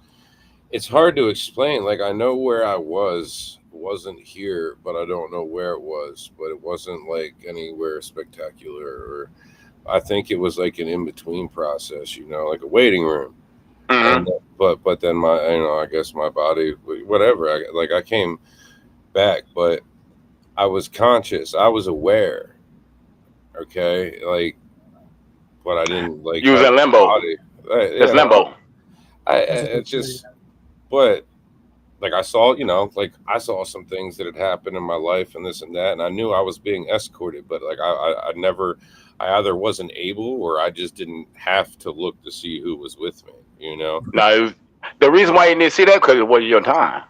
Speaker 2: it's hard to explain. Like I know where I wasn't here, but I don't know where it was. But it wasn't like anywhere spectacular, or I think it was like an in between process, like a waiting room.
Speaker 7: Mm-hmm.
Speaker 2: But then I guess my body, whatever. I came back, but I was conscious. I was aware. Okay, but I didn't
Speaker 7: You was in limbo. It's limbo.
Speaker 2: It's just, but I saw, I saw some things that had happened in my life and this and that, and I knew I was being escorted, but I either wasn't able or I just didn't have to look to see who was with me.
Speaker 7: No, the reason why you didn't see that because it wasn't your time.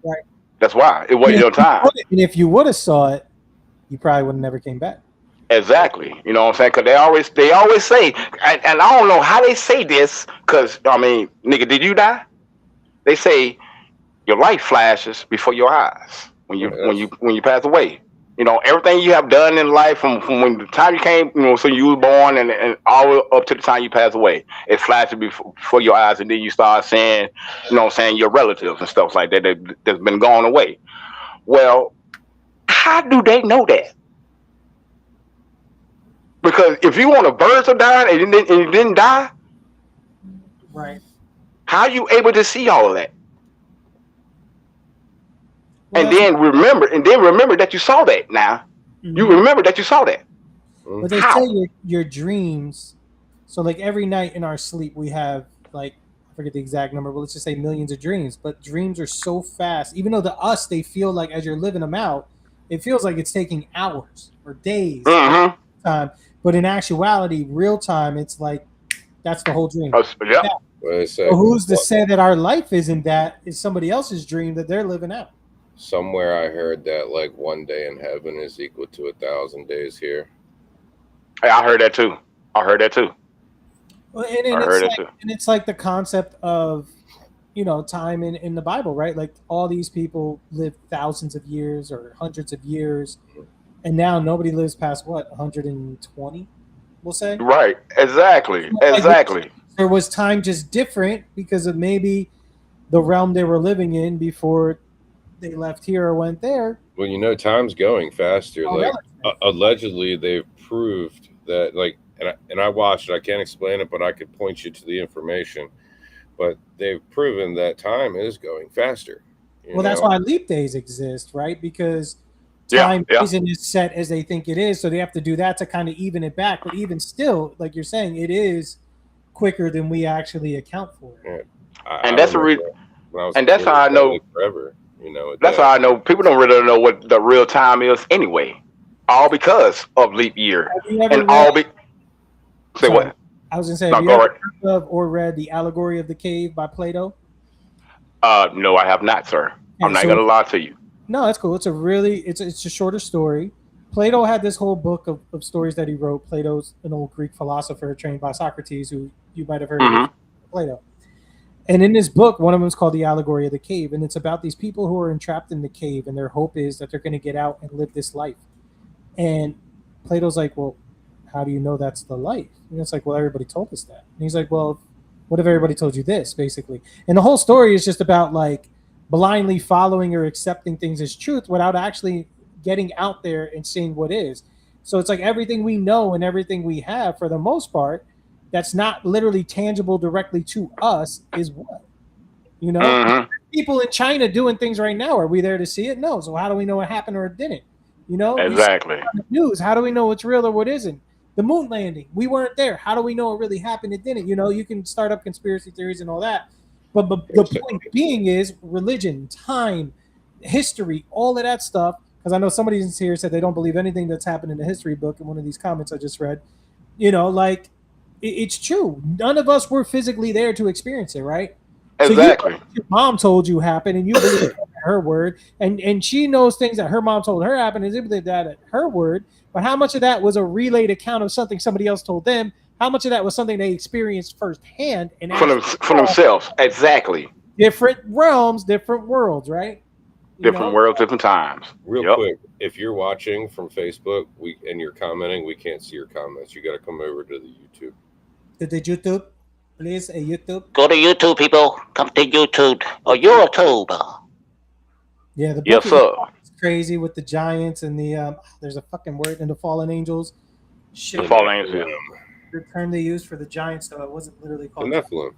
Speaker 1: Right.
Speaker 7: That's why it wasn't your time.
Speaker 1: And if you would have saw it, you probably would have never came back.
Speaker 7: Exactly. You know what I'm saying? Because they always say, and I don't know how they say this. Because nigga, did you die? They say your life flashes before your eyes when you pass away. Everything you have done in life from when the time you came, so you were born and all up to the time you pass away, it flashes before your eyes, and then you start seeing, your relatives and stuff like that that's been gone away. Well, how do they know that? Because if you want a birds are dying and you didn't die,
Speaker 1: right?
Speaker 7: How are you able to see all of that? And then remember that you saw that. Now, you remember that you saw that.
Speaker 1: But they say your dreams. So, like every night in our sleep, we have I forget the exact number, but let's just say millions of dreams. But dreams are so fast, even though to us they feel like as you're living them out, it feels like it's taking hours or days time. But in actuality, real time, it's like that's the whole dream.
Speaker 7: Yeah.
Speaker 1: So who's to say that our life isn't that? Is somebody else's dream that they're living out?
Speaker 2: Somewhere I heard that one day in heaven is equal to 1,000 days here.
Speaker 7: Hey, I heard that too.
Speaker 1: Well, and it's like the concept of, time in the Bible, right? Like all these people live thousands of years or hundreds of years, and now nobody lives past 120, we'll say.
Speaker 7: Right. Exactly.
Speaker 1: There was time just different because of maybe the realm they were living in before they left here or went there.
Speaker 2: Well, time's going faster. Allegedly, they've proved that. And I watched it. I can't explain it, but I could point you to the information. But they've proven that time is going faster.
Speaker 1: That's why leap days exist, right? Because time isn't as set as they think it is, so they have to do that to kind of even it back. But even still, like you're saying, it is quicker than we actually account for.
Speaker 2: Yeah.
Speaker 7: And that's the reason. And that's how I know.
Speaker 2: Forever.
Speaker 7: That's how I know people don't really know what the real time is anyway. All because of leap year. Say what?
Speaker 1: I was gonna say, have you ever heard of or read The Allegory of the Cave by Plato?
Speaker 7: No, I have not, sir. I'm not gonna lie to you.
Speaker 1: No, that's cool. It's a shorter story. Plato had this whole book of stories that he wrote. Plato's an old Greek philosopher trained by Socrates, who you might have heard of Plato. And in this book, one of them is called The Allegory of the Cave, and it's about these people who are entrapped in the cave, and their hope is that they're going to get out and live this life. And Plato's like, well, how do you know that's the life? And it's like, well, everybody told us that. And he's like, well, what if everybody told you this, basically? And the whole story is just about blindly following or accepting things as truth without actually getting out there and seeing what is. So it's like everything we know and everything we have, for the most part, that's not literally tangible directly to us is what? People in China doing things right now. Are we there to see it? No. So how do we know what happened or it didn't?
Speaker 7: Exactly.
Speaker 1: News. How do we know what's real or what isn't? The moon landing. We weren't there. How do we know it really happened? It didn't. You can start up conspiracy theories and all that. But the point being is religion, time, history, all of that stuff. Because I know somebody in here said they don't believe anything that's happened in the history book in one of these comments I just read. It's true. None of us were physically there to experience it, right?
Speaker 7: Exactly.
Speaker 1: So your mom told you happened, and you believe her word, and she knows things that her mom told her happened, and they believe that at her word. But how much of that was a relayed account of something somebody else told them? How much of that was something they experienced firsthand and
Speaker 7: for themselves? Exactly.
Speaker 1: Different realms, different worlds, right?
Speaker 7: Different worlds, different times.
Speaker 2: Real quick, if you're watching from Facebook and you're commenting, we can't see your comments. You got to come over to the YouTube.
Speaker 1: The YouTube? Please, YouTube.
Speaker 7: Go to YouTube, people. Come to YouTube or YouTube.
Speaker 1: Yeah, the book
Speaker 7: Yes, sir.
Speaker 1: is crazy with the giants and the there's a fucking word in the fallen angels.
Speaker 7: The
Speaker 1: Shit,
Speaker 7: fallen angels.
Speaker 1: the term they used for the giants, though, it wasn't literally
Speaker 2: The
Speaker 1: called.
Speaker 2: Nephilim.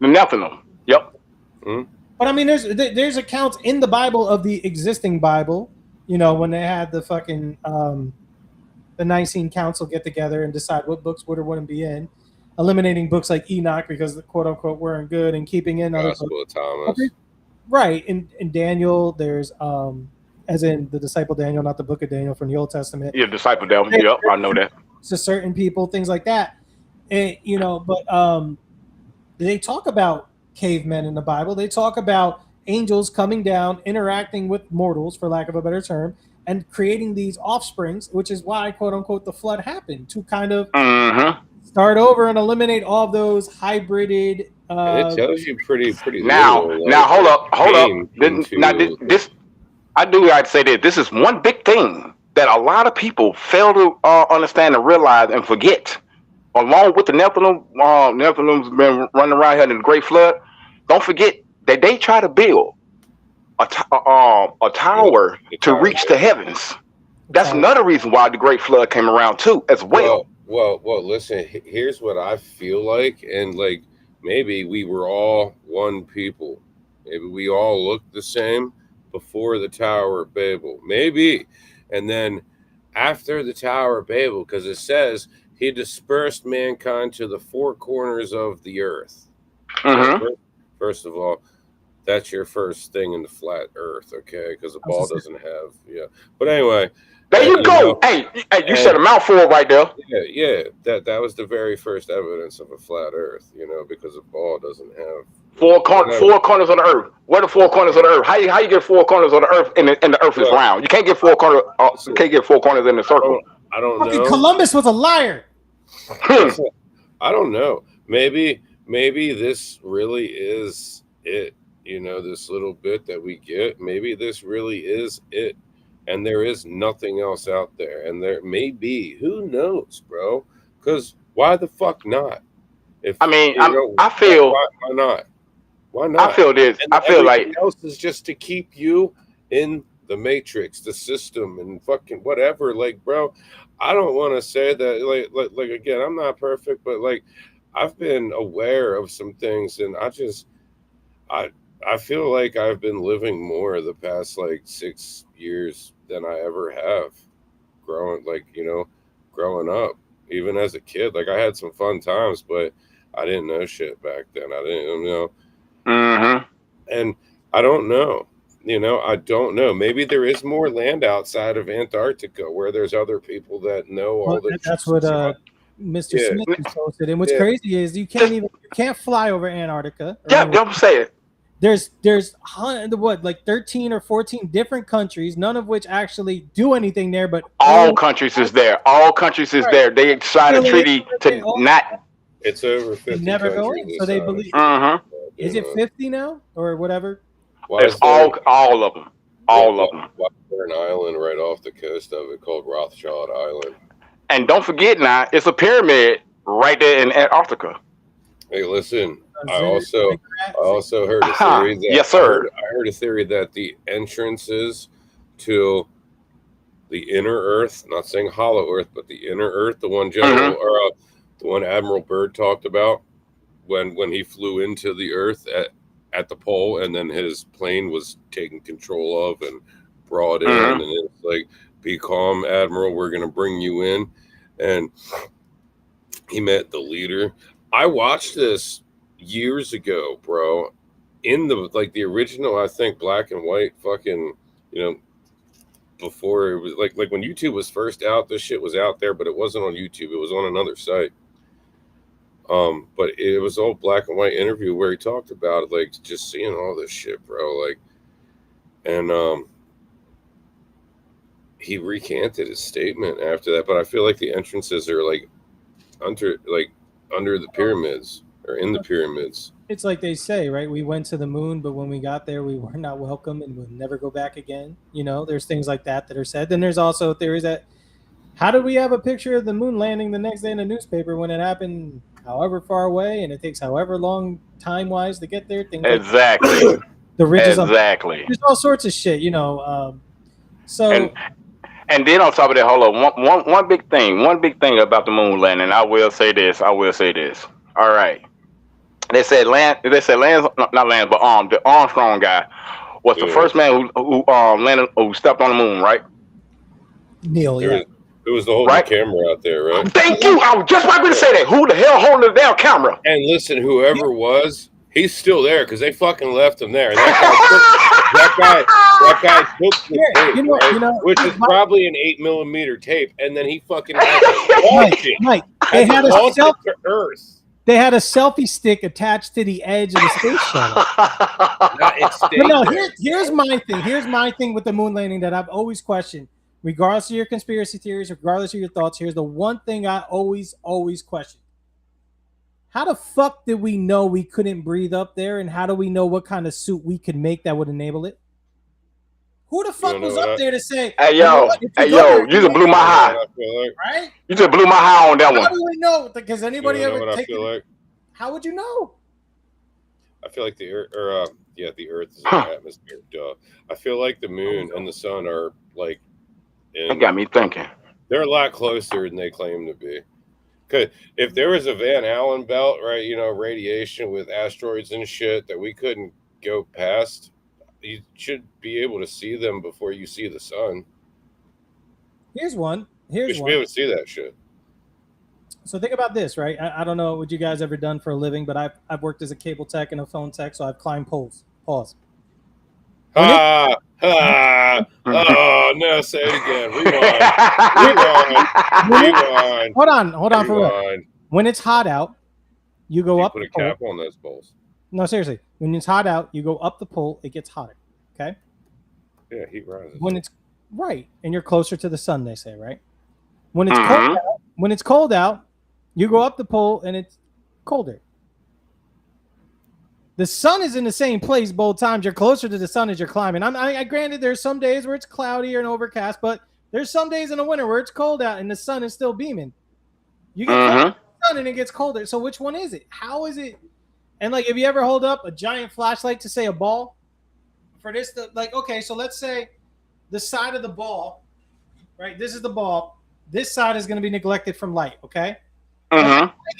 Speaker 7: The Nephilim. Yep.
Speaker 1: But I mean, there's accounts in the Bible of the existing Bible. You know, when they had the fucking the Nicene Council get together and decide what books would or wouldn't be in, eliminating books like Enoch because the quote unquote weren't good, and keeping in other books.
Speaker 2: Gospel of Thomas.
Speaker 1: Okay. Right. In Daniel, there's as in the disciple Daniel, not the book of Daniel from the Old Testament.
Speaker 7: Yeah, disciple devil. Yep, I know that.
Speaker 1: To certain people, things like that. And, you know, but they talk about cavemen in the Bible. They talk about angels coming down, interacting with mortals, for lack of a better term, and creating these offsprings, which is why, quote unquote, the flood happened, to kind of start over and eliminate all of those hybrided.
Speaker 2: And it tells you pretty
Speaker 7: Now,
Speaker 2: little,
Speaker 7: now, hold up.
Speaker 2: into-
Speaker 7: This I do like to say that this is one big thing that a lot of people fail to understand and realize and forget. Along with the Nephilim's been running around here in the Great Flood. Don't forget that they try to build a tower to reach the heavens. That's another reason why the Great Flood came around too, as well.
Speaker 2: Well, listen. Here's what I feel like, and like maybe we were all one people. Maybe we all looked the same before the Tower of Babel. Maybe, and then after the Tower of Babel, because it says he dispersed mankind to the four corners of the earth. First of all, that's your first thing in the flat earth, okay? Because the ball doesn't have, But anyway.
Speaker 7: There you go. Hey, you said a mouthful right there.
Speaker 2: Yeah. That was the very first evidence of a flat earth, because the ball doesn't have
Speaker 7: four corners of the earth. What are the four corners of the earth? How you get four corners of the earth and the earth is round? You can't get four corners. You can't get four corners in the circle.
Speaker 2: I don't know.
Speaker 1: Columbus was a liar.
Speaker 2: I don't know. Maybe this really is it. This little bit that we get. Maybe this really is it. And there is nothing else out there. And there may be. Who knows, bro? Because why the fuck not?
Speaker 7: I feel.
Speaker 2: Why not? Why not?
Speaker 7: I feel this.
Speaker 2: And
Speaker 7: I feel like
Speaker 2: else is just to keep you in the matrix, the system, and fucking whatever. Like, bro, I don't want to say that. Like again, I'm not perfect, but like, I've been aware of some things, and I feel like I've been living more the past like 6 years than I ever have growing up, even as a kid. Like I had some fun times, but I didn't know shit back then. I didn't know. And I don't know, I don't know. Maybe there is more land outside of Antarctica where there's other people that know all the.
Speaker 1: That's what Mr. Smith posted. And what's crazy is you can't fly over Antarctica.
Speaker 7: Don't say it.
Speaker 1: There's 13 or 14 different countries, none of which actually do anything there, but
Speaker 7: all countries is there. All countries is there. They signed a treaty to not.
Speaker 2: It's over 50
Speaker 1: never go in, so they believe. Is it 50 now or whatever?
Speaker 7: It's all of them. All of them.
Speaker 2: Why is there an island right off the coast of it called Rothschild Island?
Speaker 7: And don't forget now, it's a pyramid right there in Antarctica.
Speaker 2: Hey, listen. I also heard a theory that
Speaker 7: yes, sir.
Speaker 2: I heard a theory that the entrances to the inner Earth, not saying hollow Earth, but the inner Earth, the one the one Admiral Byrd talked about when he flew into the Earth at the pole, and then his plane was taken control of and brought in, and it's like, be calm, Admiral, we're gonna bring you in, and he met the leader. I watched this years ago, bro, in the original, I think, black and white fucking, before it was like when YouTube was first out, this shit was out there, but it wasn't on YouTube. It was on another site. But it was all black and white interview where he talked about it, like just seeing all this shit, bro. Like, and he recanted his statement after that. But I feel like the entrances are like under the pyramids. Or in the pyramids.
Speaker 1: It's like they say, right? We went to the moon, but when we got there, we were not welcome and we'll never go back again. There's things like that are said. Then there's also theories that how did we have a picture of the moon landing the next day in the newspaper when it happened however far away, and it takes however long time-wise to get there. Things
Speaker 7: Exactly.
Speaker 1: like the ridges.
Speaker 7: Exactly.
Speaker 1: There's all sorts of shit, So.
Speaker 7: And then on top of that, hold on. One big thing about the moon landing. I will say this. All right. They said Lance, not Lance, but the Armstrong guy was the first man who landed, who stepped on the moon, right?
Speaker 1: Neil, yeah.
Speaker 2: It was the whole camera out there, right?
Speaker 7: Thank you. I was just about to say that. Who the hell holding the damn camera?
Speaker 2: And listen, whoever was, he's still there because they fucking left him there. That guy took the tape, which is probably an 8mm tape, and then he fucking
Speaker 1: Mike, they had a
Speaker 2: to Earth.
Speaker 1: They had a selfie stick attached to the edge of the space shuttle. Here's my thing. Here's my thing with the moon landing that I've always questioned. Regardless of your conspiracy theories, regardless of your thoughts, here's the one thing I always question. How the fuck did we know we couldn't breathe up there, and how do we know what kind of suit we could make that would enable it? Who the fuck was up there to say,
Speaker 7: hey yo, you just blew my high.
Speaker 1: Right?
Speaker 7: You just blew my high on that one.
Speaker 1: How do we know? Because anybody ever
Speaker 2: take it?
Speaker 1: How would you know?
Speaker 2: I feel like the Earth, the Earth is an atmosphere. Duh. I feel like the moon and the sun are like.
Speaker 7: That got me thinking.
Speaker 2: They're a lot closer than they claim to be. Because if there was a Van Allen belt, right, radiation with asteroids and shit that we couldn't go past, you should be able to see them before you see the sun.
Speaker 1: Here's one.
Speaker 2: You should be able to see that shit.
Speaker 1: So think about this, right? I don't know what you guys ever done for a living, but I've worked as a cable tech and a phone tech, so I've climbed poles. Pause.
Speaker 2: Oh no! Say it again. Rewind.
Speaker 1: Hold on for real. When it's hot out, you go up.
Speaker 2: Put a cap on those poles.
Speaker 1: No, seriously. When it's hot out, you go up the pole. It gets hotter. Okay.
Speaker 2: Yeah, heat rises.
Speaker 1: When it's right, and you're closer to the sun, they say, right? When it's cold out, you go up the pole, and it's colder. The sun is in the same place both times. You're closer to the sun as you're climbing. I granted there's some days where it's cloudy or overcast, but there's some days in the winter where it's cold out and the sun is still beaming. You get closer to the sun and it gets colder. So which one is it? How is it? And like, if you ever hold up a giant flashlight to say a ball, for this, okay, so let's say the side of the ball, right? This is the ball. This side is going to be neglected from light. Okay.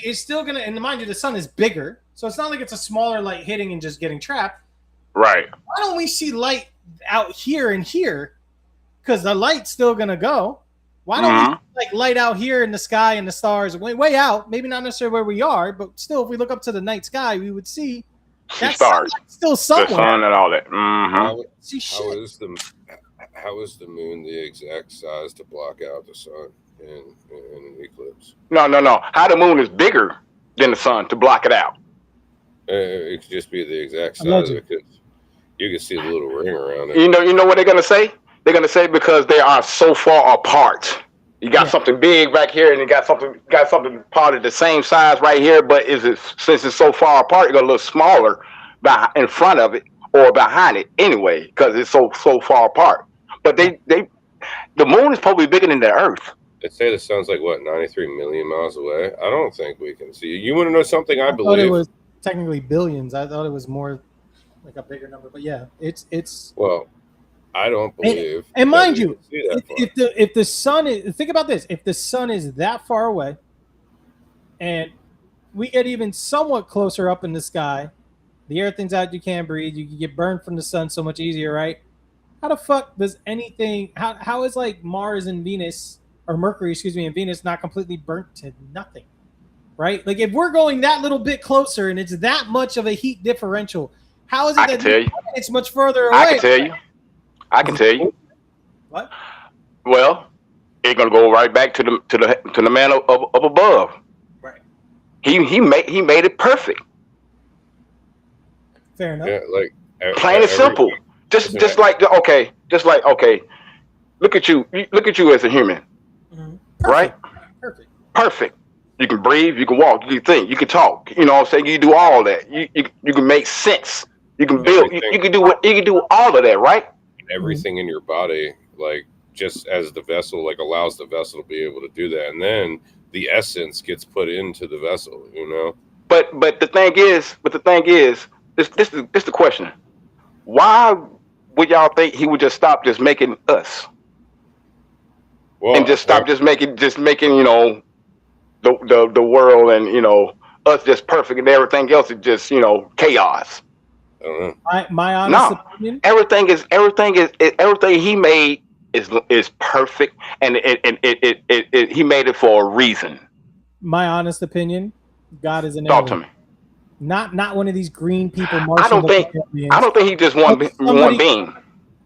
Speaker 1: It's still going to, and mind you, the sun is bigger. So it's not like it's a smaller light hitting and just getting trapped.
Speaker 7: Right.
Speaker 1: Why don't we see light out here and here? Because the light's still going to go. Why don't we see light out here in the sky and the stars way out? Maybe not necessarily where we are, but still, if we look up to the night sky, we would see that
Speaker 7: stars.
Speaker 1: Still somewhere. The
Speaker 7: sun and all that.
Speaker 2: How is the moon the exact size to block out the sun in an eclipse?
Speaker 7: No. How the moon is bigger than the sun to block it out?
Speaker 2: It could just be the exact size of it. You can see the little ring around it.
Speaker 7: You know what they're gonna say? They're gonna say because they are so far apart. You got something big back here, and you got something part of the same size right here. But since it's so far apart, you're gonna look smaller in front of it or behind it anyway, because it's so far apart. But the moon is probably bigger than the Earth.
Speaker 2: They say the sun's 93 million miles away. I don't think we can see. You want to know something? I believe
Speaker 1: thought it was technically billions. I thought it was more like a bigger number, but yeah, it's.
Speaker 2: Well, I don't believe.
Speaker 1: And mind you, if the sun is, think about this: if the sun is that far away, and we get even somewhat closer up in the sky, the air thins out, you can't breathe, you can get burned from the sun so much easier, right? How the fuck does anything? How is Mars and Venus or Mercury, and Venus not completely burnt to nothing? Right? Like if we're going that little bit closer and it's that much of a heat differential, how is it that it's much further away?
Speaker 7: I can tell you.
Speaker 1: What?
Speaker 7: Well, it's gonna go right back to the man up above.
Speaker 1: Right.
Speaker 7: He made it perfect.
Speaker 1: Fair enough.
Speaker 2: Yeah,
Speaker 7: plain and simple. Just like okay. Look at you as a human.
Speaker 1: Mm-hmm.
Speaker 7: Right? Perfect. You can breathe, you can walk, you can think, you can talk. You know what I'm saying? You can do all that. You can make sense. You can build. You can do all of that, right?
Speaker 2: Everything in your body, just as the vessel, allows the vessel to be able to do that. And then the essence gets put into the vessel, you know.
Speaker 7: But the thing is, this is the question. Why would y'all think he would just stop just making us?
Speaker 2: Well,
Speaker 7: and just stop just making you know the world and you know us just perfect and everything else is just you know chaos.
Speaker 2: I don't know.
Speaker 1: My honest opinion.
Speaker 7: Everything he made is perfect and it he made it for a reason.
Speaker 1: My honest opinion, God is an
Speaker 7: Talk
Speaker 1: alien.
Speaker 7: to me.
Speaker 1: Not one of these green people.
Speaker 7: I don't think he just one being.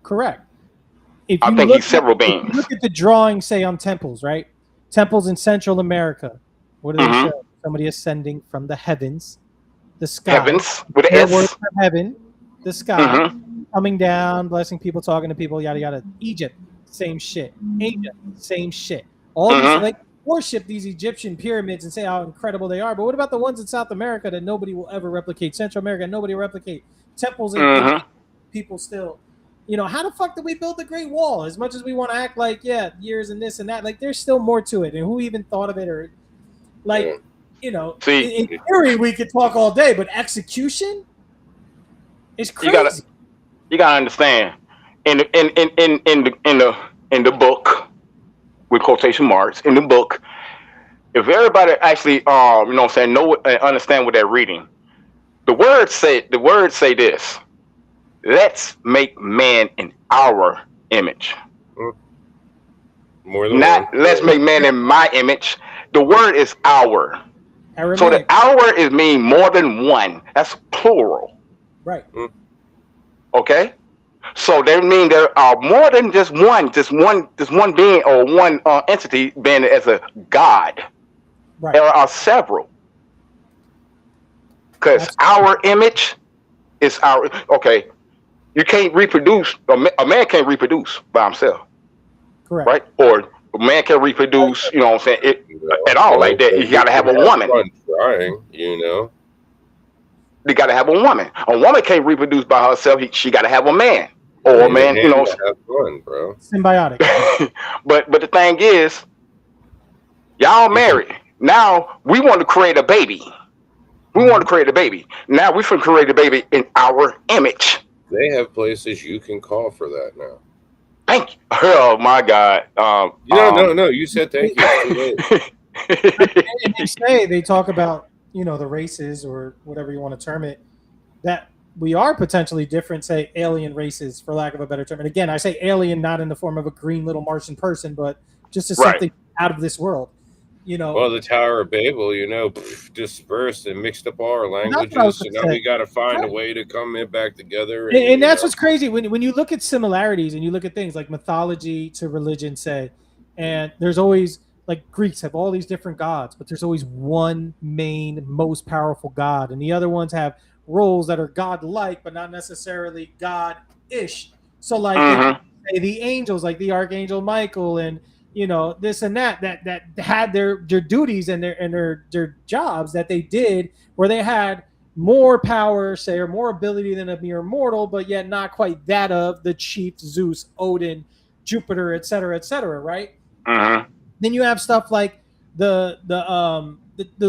Speaker 1: Correct. If
Speaker 7: I
Speaker 1: you
Speaker 7: think
Speaker 1: look
Speaker 7: he's several
Speaker 1: at, if
Speaker 7: beings.
Speaker 1: you look at the drawing, say on temples, right? Temples in Central America. What do they show? Somebody ascending from the heavens, the sky.
Speaker 7: Heavens with an
Speaker 1: Their
Speaker 7: S.
Speaker 1: word for heaven, the sky, coming down, blessing people, talking to people, yada yada. Egypt, same shit. Asia, same shit. All these like worship these Egyptian pyramids and say how incredible they are. But what about the ones in South America that nobody will ever replicate? Central America, nobody will replicate. Temples and people still. You know, how the fuck did we build the Great Wall? As much as we want to act like, yeah, years and this and that, like there's still more to it. And who even thought of it? Or like, you know, in theory we could talk all day, but execution is crazy.
Speaker 7: You gotta understand. In the book, with quotation marks, in the book, if everybody actually you know what I'm saying, know and understand what they're reading, the words say this. Let's make man in our image.
Speaker 2: More than
Speaker 7: not
Speaker 2: one.
Speaker 7: Let's make man in my image. The word is our.
Speaker 1: Aramaic.
Speaker 7: So the our is mean more than one. That's plural.
Speaker 1: Right.
Speaker 7: Okay. So they mean there are more than just one being or one entity being as a God.
Speaker 1: Right.
Speaker 7: There are several. Because our image is our. Okay. You can't reproduce. A man can't reproduce by himself.
Speaker 1: Correct.
Speaker 7: Right? Or a man can reproduce, you know what I'm saying, at all like that. You got to have a woman.
Speaker 2: Trying, you know.
Speaker 7: You got to have a woman. A woman can't reproduce by herself. She got to have a man. Or a man, you know.
Speaker 2: Have fun, bro.
Speaker 1: Symbiotic.
Speaker 7: but the thing is, y'all married. Now we want to create a baby. We want to create a baby. Now we can create a baby in our image.
Speaker 2: They have places you can call for that now.
Speaker 7: Thank you. Oh my God.
Speaker 2: No. You said thank you.
Speaker 1: And they say, they talk about, you know, the races or whatever you want to term it, that we are potentially different, say, alien races, for lack of a better term. And again, I say alien not in the form of a green little Martian person, but just as something out of this world. You know,
Speaker 2: well, the Tower of Babel, you know, dispersed and mixed up all our languages, so now we got to find a way to come in back together.
Speaker 1: And that's what's crazy when you look at similarities and you look at things like mythology to religion, say, and there's always like Greeks have all these different gods, but there's always one main, most powerful god, and the other ones have roles that are god-like, but not necessarily god-ish. So, like say the angels, like the Archangel Michael, and you know, this and that had their duties and their jobs that they did, where they had more power, say, or more ability than a mere mortal, but yet not quite that of the chief Zeus, Odin, Jupiter, etc., right? Then you have stuff like the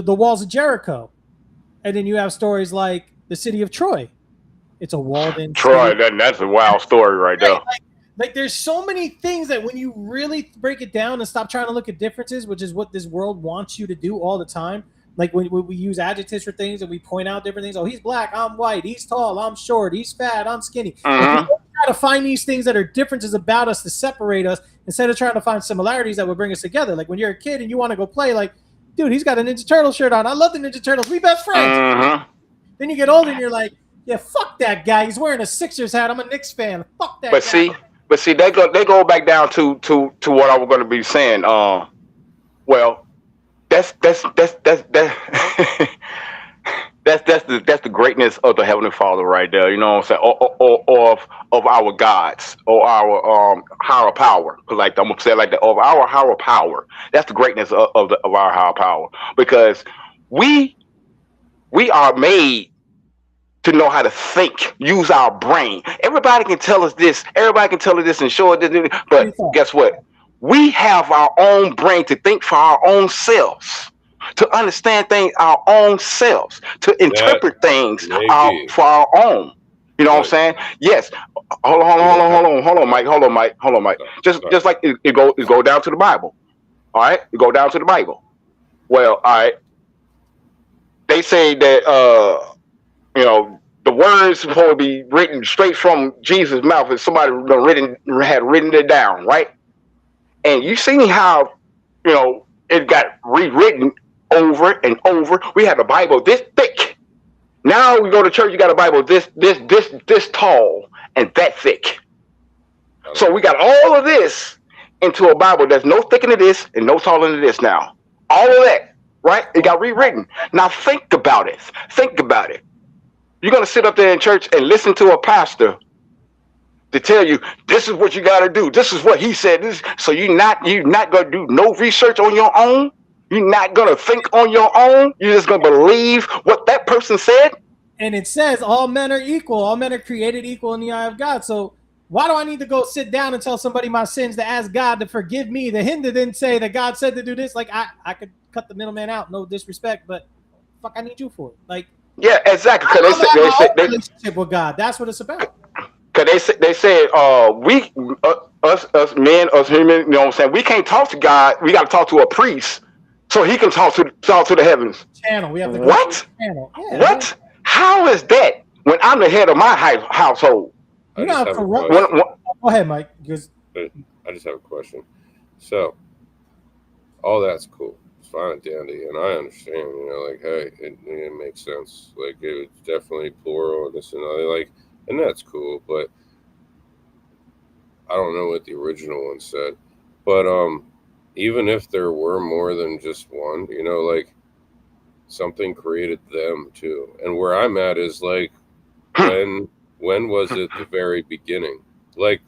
Speaker 1: walls of Jericho, and then you have stories like the city of Troy. It's a walled-in
Speaker 7: Troy. That's a wild story right there.
Speaker 1: Like there's so many things that when you really break it down and stop trying to look at differences, which is what this world wants you to do all the time. Like when we use adjectives for things and we point out different things. Oh, he's black, I'm white. He's tall, I'm short. He's fat, I'm skinny. Like, we try to find these things that are differences about us to separate us instead of trying to find similarities that would bring us together. Like when you're a kid and you want to go play, like, dude, he's got a Ninja Turtle shirt on. I love the Ninja Turtles. We best friends. Then you get older and you're like, yeah, fuck that guy. He's wearing a Sixers hat. I'm a Knicks fan. Fuck that guy.
Speaker 7: But see, they go back down to what I was going to be saying. Well, that's the greatness of the Heavenly Father right there. You know what I'm saying? Or of our gods or our higher power. Like I'm gonna say it like that, of our higher power. That's the greatness of our higher power, because we are made to know how to think, use our brain. Everybody can tell us this. Everybody can tell us this and show us this. But guess what? we have our own brain to think for our own selves, to understand things our own selves, to interpret things for our own. You know what I'm saying? Yes. Hold on, Mike. Just like it go down to the Bible. All right, you go down to the Bible. Well, all right. They say that the words supposed to be written straight from Jesus' mouth, and somebody had written it down, right? And you seen how it got rewritten over and over. We had a Bible this thick. Now we go to church, you got a Bible this tall and that thick. So we got all of this into a Bible that's no thicker than this and no taller than this now. All of that, right? It got rewritten. Now think about it. You're going to sit up there in church and listen to a pastor to tell you, this is what you got to do. This is what he said. So you're not going to do no research on your own. You're not going to think on your own. You're just going to believe what that person said.
Speaker 1: And it says all men are equal. All men are created equal in the eye of God. So why do I need to go sit down and tell somebody my sins to ask God to forgive me? The Hindu didn't say that God said to do this. Like I could cut the middleman out. No disrespect, but fuck, I need you for it. Like,
Speaker 7: yeah, exactly.
Speaker 1: Because they said relationship with God. That's what it's about.
Speaker 7: Because they said us men, us human, you know what I'm saying? We can't talk to God. We got to talk to a priest so he can talk to the heavens.
Speaker 1: Channel. We have to
Speaker 7: what?
Speaker 1: Channel. Yeah,
Speaker 7: what? Man. How is that when I'm the head of my household?
Speaker 1: You know how corrupt. Go ahead, Mike.
Speaker 2: I just have a question. So, all that's cool. It's fine and dandy, and I understand. Like, hey, it makes sense. Like, it's definitely plural and this and other. Like, and that's cool. But I don't know what the original one said. But even if there were more than just one, like something created them too. And where I'm at is like, when was it the very beginning? Like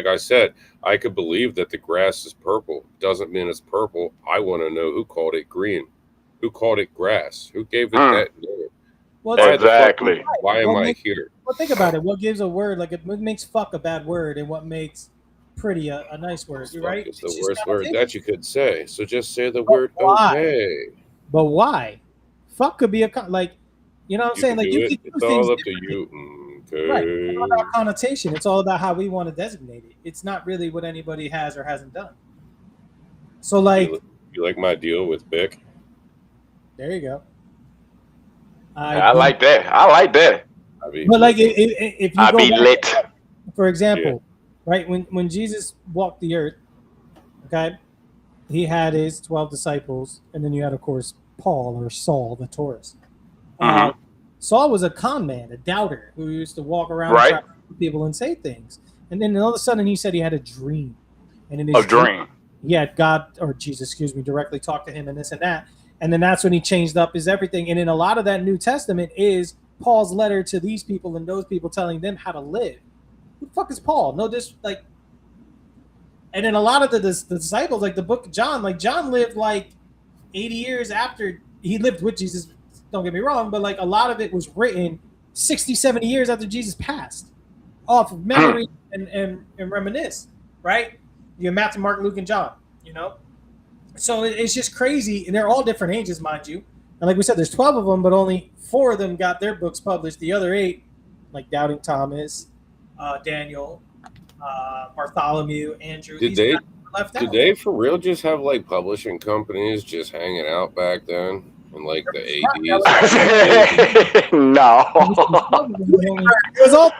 Speaker 2: I said, I could believe that the grass is purple. Doesn't mean it's purple. I want to know who called it green, who called it grass, who gave it that name.
Speaker 1: Well,
Speaker 7: exactly.
Speaker 2: Why am I here?
Speaker 1: Well, think about it. What gives a word what makes fuck a bad word, and what makes pretty a nice word? You're right.
Speaker 2: It's the worst word that you could say. So just say the word okay.
Speaker 1: But why? Fuck could be you know what I'm saying? Like you could do
Speaker 2: it's
Speaker 1: things
Speaker 2: all up to you. Okay.
Speaker 1: Right. It's all about connotation. It's all about how we want to designate it. It's not really what anybody has or hasn't done. So like
Speaker 2: you like my deal with Bic?
Speaker 1: There you go.
Speaker 7: I like that.
Speaker 1: But like if you go back,
Speaker 7: lit.
Speaker 1: For example, right, when Jesus walked the earth, okay, he had his 12 disciples, and then you had, of course, Paul or Saul, the Taurus. Saul was a con man, a doubter who used to walk around and try to people and say things. And then all of a sudden he said he had a dream. And in his dream, he had God or Jesus, directly talk to him and this and that. And then that's when he changed up his everything. And in a lot of that New Testament is Paul's letter to these people and those people telling them how to live. Who the fuck is Paul? No, and then a lot of the disciples, like the book of John, like John lived like 80 years after he lived with Jesus. Don't get me wrong, but like a lot of it was written 60, 70 years after Jesus passed off of memory and reminisce, right? You have Matthew, Mark, Luke, and John, So it's just crazy. And they're all different ages, mind you. And like we said, there's 12 of them, but only 4 of them got their books published. The other 8, like Doubting Thomas, Daniel, Bartholomew, Andrew.
Speaker 2: Did they for real just have like publishing companies just hanging out back then? In like the 80s.
Speaker 7: No.
Speaker 1: It was all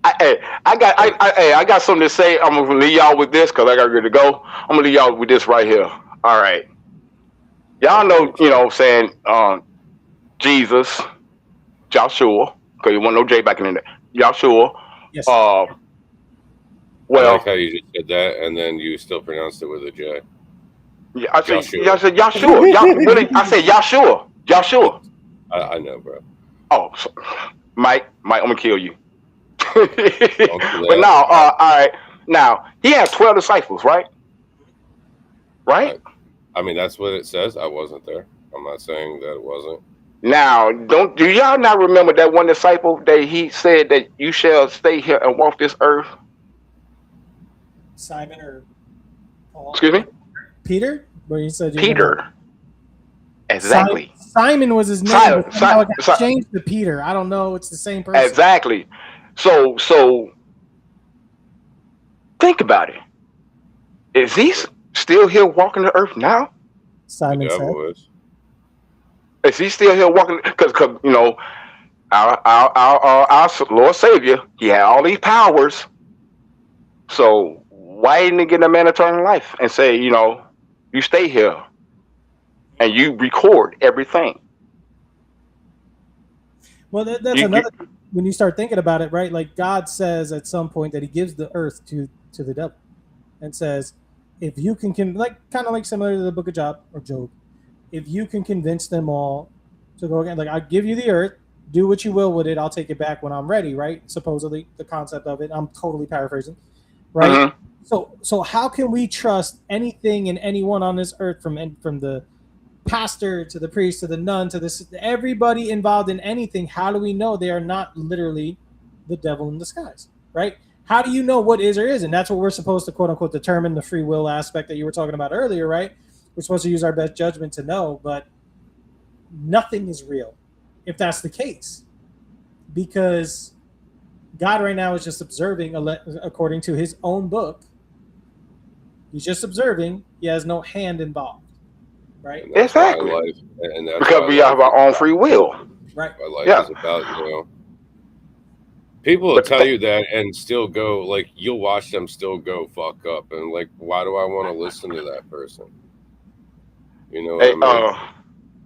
Speaker 7: I got something to say. I'm gonna leave y'all with this because I got ready to go. I'm gonna leave y'all with this right here. All right. Y'all know, what I'm saying, Jesus, Joshua, because you want no J back in there. Joshua. Yes.
Speaker 2: I like how you just said that and then you still pronounced it with a J.
Speaker 7: Yeah, I said Yahshua. I said Yahshua.
Speaker 2: I know, bro.
Speaker 7: Oh, Mike, I'm gonna kill you. But now, all right. Now he had 12 disciples, right? Right.
Speaker 2: I mean, that's what it says. I wasn't there. I'm not saying that it wasn't.
Speaker 7: Now, do y'all not remember that one disciple that he said that you shall stay here and walk this earth?
Speaker 1: Simon or
Speaker 7: Excuse me?
Speaker 1: Peter? Where you said
Speaker 7: Peter. Exactly.
Speaker 1: Simon was his name. But somehow it got changed to Peter. I don't know. It's the same person.
Speaker 7: Exactly. So think about it. Is he still here walking the earth now?
Speaker 1: Simon said.
Speaker 7: Is he still here walking? Because you know, our Lord Savior, he had all these powers. So why didn't he get a man eternal life and say, you know, you stay here and you record everything?
Speaker 1: Well, that's another. When you start thinking about it, right? Like God says at some point that He gives the earth to the devil, and says, if you can like kind of like similar to the Book of Job or Job, if you can convince them all to go again, like I give you the earth, do what you will with it. I'll take it back when I'm ready. Right? Supposedly the concept of it. I'm totally paraphrasing. Right. Mm-hmm. So how can we trust anything and anyone on this earth from the pastor to the priest to the nun to this everybody involved in anything? How do we know they are not literally the devil in disguise? Right? How do you know what is or isn't? That's what we're supposed to quote unquote determine, the free will aspect that you were talking about earlier, right? We're supposed to use our best judgment to know, but nothing is real if that's the case, because God right now is just observing according to His own book. He's just observing. He has no hand involved. Right?
Speaker 7: Exactly.
Speaker 2: And that's
Speaker 7: because we have our own free will.
Speaker 1: Right.
Speaker 2: My life is about, you know. People will tell you that and still go, like, you'll watch them still go fuck up. And, like, why do I want to listen to that person? You know what I mean?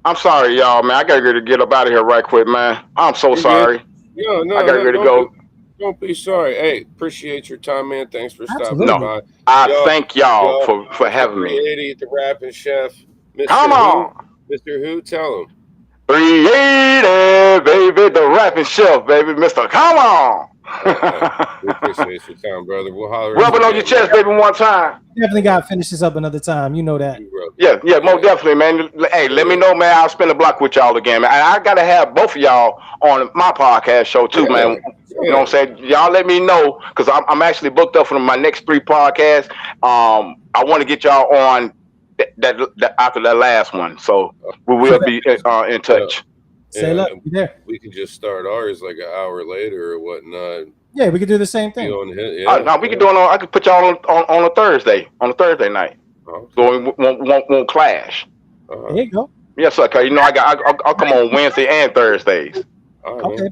Speaker 7: I'm sorry, y'all, man. I got to get up out of here right quick, man. I'm so sorry.
Speaker 2: No,
Speaker 7: I got to go.
Speaker 2: Don't be sorry. Hey, appreciate your time, man. Thanks for stopping by.
Speaker 7: I thank y'all for having me.
Speaker 2: 380 at the Rapping Chef. Mr.
Speaker 7: Come on.
Speaker 2: Mr. Who? Tell him.
Speaker 7: 380, baby. The Rapping Chef, baby. Mr. Come on.
Speaker 2: We appreciate your time, brother. We'll holler.
Speaker 7: Rub it on your chest, baby, one time.
Speaker 1: Definitely got to finish this up another time. You know that.
Speaker 7: Yeah, most definitely, man. Hey, let me know, man. I'll spin the block with y'all again, man. I got to have both of y'all on my podcast show, too, man. You know what I'm saying? Y'all let me know, because I'm actually booked up for my next 3 podcasts. I want to get y'all on that after that last one. So we will be in touch.
Speaker 1: Say look, you there.
Speaker 2: We can just start ours like an hour later or whatnot.
Speaker 1: Yeah, we could do the same thing.
Speaker 7: No, we could do it I could put y'all on a Thursday, Night. So we won't clash.
Speaker 1: There you go.
Speaker 7: Yes, sir. Cause you know I'll come on Wednesday and Thursdays.
Speaker 2: All right, okay,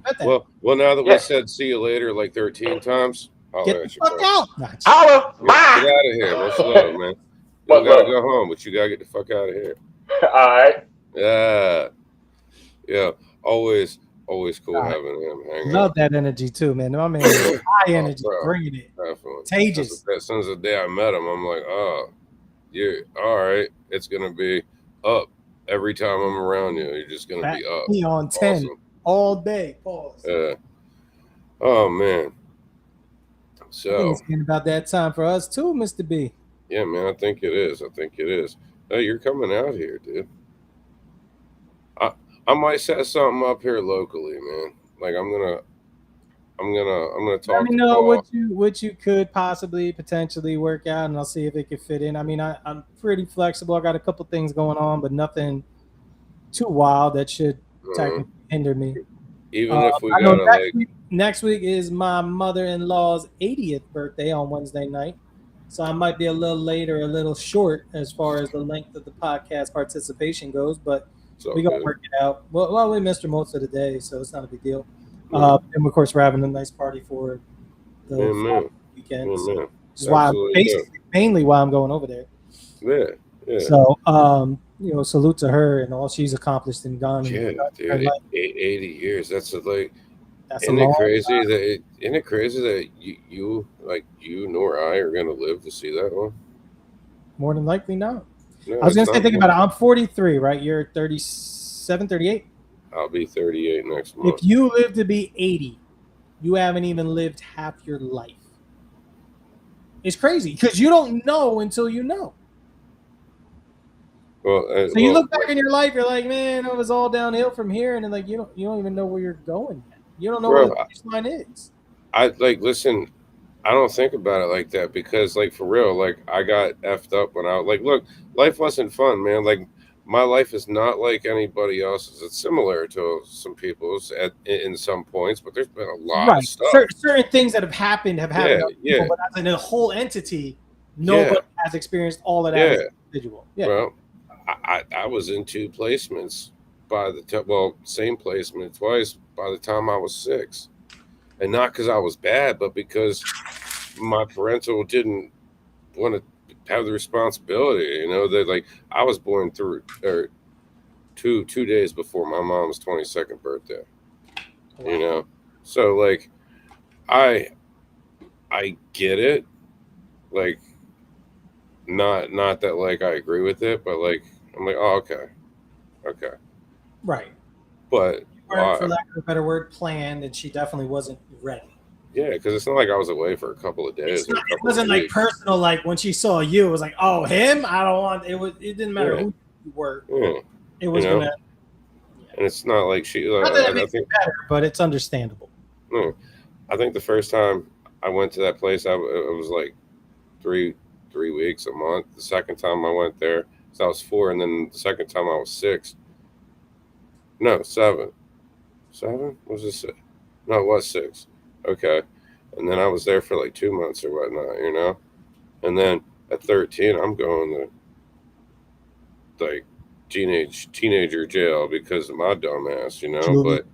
Speaker 2: well, now that we said see you later like 13 times,
Speaker 1: get the fuck out.
Speaker 7: Holla, bye.
Speaker 2: Get out of here. Much love, man. You gotta go home, but you gotta get the fuck out of here.
Speaker 7: All right.
Speaker 2: Yeah. Always cool having him hang
Speaker 1: Love that energy too, man. My man is high energy, bringing it. Contagious.
Speaker 2: Since the day I met him, I'm like, oh, yeah, all right. It's gonna be up every time I'm around you. You're just gonna be up.
Speaker 1: He on 10 all day. Pause.
Speaker 2: Yeah. Oh man. So
Speaker 1: it's getting about that time for us too, Mr. B.
Speaker 2: Yeah, man. I think it is. Hey, you're coming out here, dude. I might set something up here locally, man. Like I'm gonna talk.
Speaker 1: Let me know what you could possibly potentially work out, and I'll see if it could fit in. I mean, I'm pretty flexible. I got a couple things going on, but nothing too wild that should technically hinder me.
Speaker 2: Even if we gotta
Speaker 1: next week is my mother-in-law's 80th birthday on Wednesday night, so I might be a little late or a little short as far as the length of the podcast participation goes, but. We're going to work it out. Well, we missed her most of the day, so it's not a big deal. And, of course, we're having a nice party for the weekend. Which is mainly why I'm going over there.
Speaker 2: Yeah.
Speaker 1: So, salute to her and all she's accomplished and done.
Speaker 2: Yeah, dude, 80 years. That's isn't it crazy that you nor I are going to live to see that one?
Speaker 1: More than likely not. No, I was going to say, think about it. I'm 43, right? You're 37, 38?
Speaker 2: I'll be 38 next month.
Speaker 1: If you live to be 80, you haven't even lived half your life. It's crazy because you don't know until you know.
Speaker 2: Well,
Speaker 1: you look back in your life, you're like, man, it was all downhill from here, and then like you don't even know where you're going yet. You don't know where the finish line is.
Speaker 2: Listen. I don't think about it like that because, like, for real, like, I got effed up when I like, look, life wasn't fun, man. Like, my life is not like anybody else's. It's similar to some people's in some points, but there's been a lot of
Speaker 1: Right.
Speaker 2: stuff.
Speaker 1: Certain things that have happened to people, but as in a whole entity, nobody has experienced all of that as an individual. Yeah.
Speaker 2: Well, I was in 2 placements by the time, well, same placement twice by the time I was 6. And not because I was bad, but because my parental didn't want to have the responsibility. You know, that like I was born through or two days before my mom's 22nd birthday. Wow. You know, so like I get it. Like not that like I agree with it, but like I'm like, oh, okay,
Speaker 1: right.
Speaker 2: But
Speaker 1: for lack of a better word, planned, and she definitely wasn't ready.
Speaker 2: Yeah, because it's not like I was away for a couple of days.
Speaker 1: It wasn't like personal. Like when she saw you, it was like, oh, him. I don't want. It was. It didn't matter who you were.
Speaker 2: Yeah.
Speaker 1: It was gonna.
Speaker 2: And it's not like she.
Speaker 1: Not that it makes it better, but it's understandable.
Speaker 2: No, I think the first time I went to that place, it was like 3 weeks, a month. The second time I went there, so I was 4, and then the second time I was 6. No, 7. 7? Was it 6? No, it was 6. Okay. And then I was there for like 2 months or whatnot, you know? And then at 13, I'm going to like teenager jail because of my dumb ass, you know? Juvie. But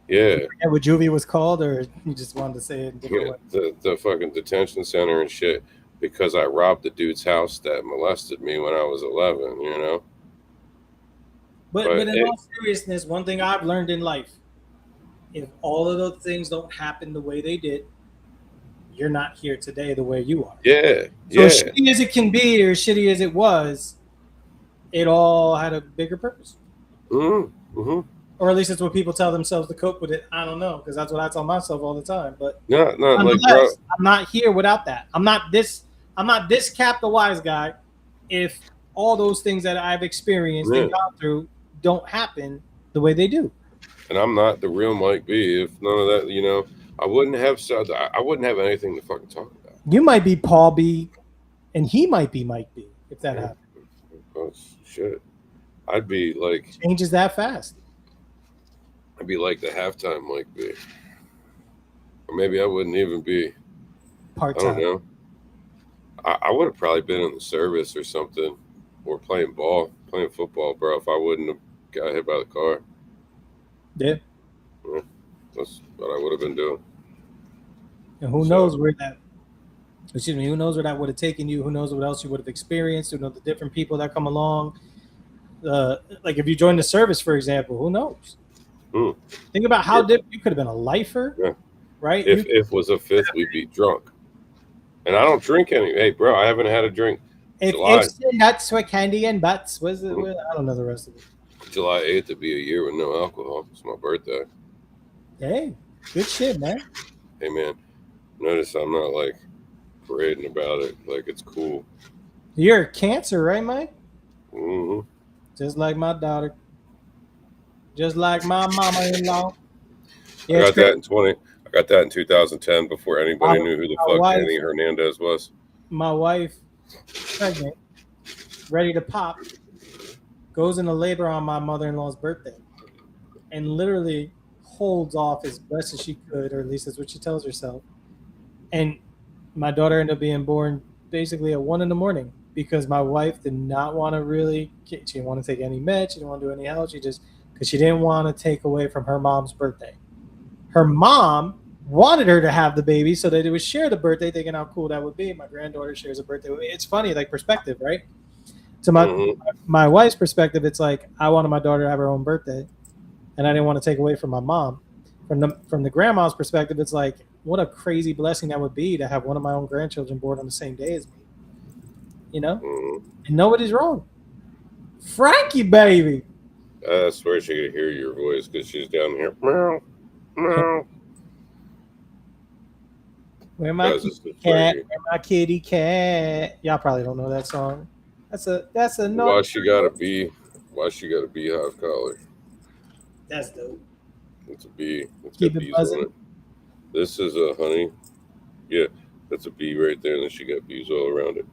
Speaker 2: yeah.
Speaker 1: And what juvie was called, or you just wanted to say it in different way?
Speaker 2: The fucking detention center and shit because I robbed the dude's house that molested me when I was 11, you know?
Speaker 1: But in all seriousness, one thing I've learned in life, if all of those things don't happen the way they did, you're not here today the way you are.
Speaker 2: Yeah.
Speaker 1: So as shitty as it can be or shitty as it was, it all had a bigger purpose.
Speaker 2: Mm-hmm. Mm-hmm.
Speaker 1: Or at least it's what people tell themselves to cope with it. I don't know, because that's what I tell myself all the time. But
Speaker 2: no, like, bro,
Speaker 1: I'm not here without that. I'm not this Cap the Wise Guy if all those things that I've experienced and gone through don't happen the way they do.
Speaker 2: And I'm not the real Mike B. If none of that, you know, I wouldn't have anything to fucking talk about.
Speaker 1: You might be Paul B, and he might be Mike B. If that happened.
Speaker 2: Oh shit! I'd be like
Speaker 1: changes that fast.
Speaker 2: I'd be like the halftime Mike B. Or maybe I wouldn't even be
Speaker 1: part-time.
Speaker 2: I don't know. I would have probably been in the service or something, or playing football, bro. If I wouldn't have got hit by the car.
Speaker 1: Yeah.
Speaker 2: That's what I would have been doing.
Speaker 1: And who knows where that would have taken you? Who knows what else you would have experienced? Who knows the different people that come along? Like if you join the service, for example, who knows? Think about how different you could have been a lifer, right?
Speaker 2: If it was a 5th, we'd be drunk. And I don't drink any. Hey, bro, I haven't had a drink.
Speaker 1: If nuts were candy and butts, I don't know the rest of it.
Speaker 2: July 8th to be a year with no alcohol. It's my birthday.
Speaker 1: Hey, good shit, man.
Speaker 2: Hey, man, notice I'm not like parading about it like it's cool.
Speaker 1: You're a Cancer, right, Mike?
Speaker 2: Mm-hmm.
Speaker 1: Just like my daughter. Just like my mama-in-law.
Speaker 2: Yeah, I got that in 2010 before anybody knew who the fuck Anthony Hernandez was.
Speaker 1: My wife, pregnant, ready to pop, goes into labor on my mother-in-law's birthday and literally holds off as best as she could, or at least that's what she tells herself. And my daughter ended up being born basically at 1 a.m. because my wife did not want to she didn't want to take any meds, she didn't want to do any health, because she didn't want to take away from her mom's birthday. Her mom wanted her to have the baby so that it would share the birthday, thinking how cool that would be. My granddaughter shares a birthday with me. It's funny, like perspective, right? To my wife's perspective, it's like I wanted my daughter to have her own birthday, and I didn't want to take away from my mom. From the grandma's perspective, it's like what a crazy blessing that would be to have one of my own grandchildren born on the same day as me. You know, and nobody's wrong. Frankie, baby.
Speaker 2: I swear she could hear your voice because she's down here. Meow, meow.
Speaker 1: Where my kitty cat? Where my kitty cat? Y'all probably don't know that song. That's a no.
Speaker 2: Why she got a BeeHive collar?
Speaker 1: That's dope.
Speaker 2: It's a bee. It's
Speaker 1: Keep
Speaker 2: got
Speaker 1: it
Speaker 2: bees
Speaker 1: buzzing.
Speaker 2: on it. This is a honey. Yeah. That's a bee right there, and then she got bees all around it.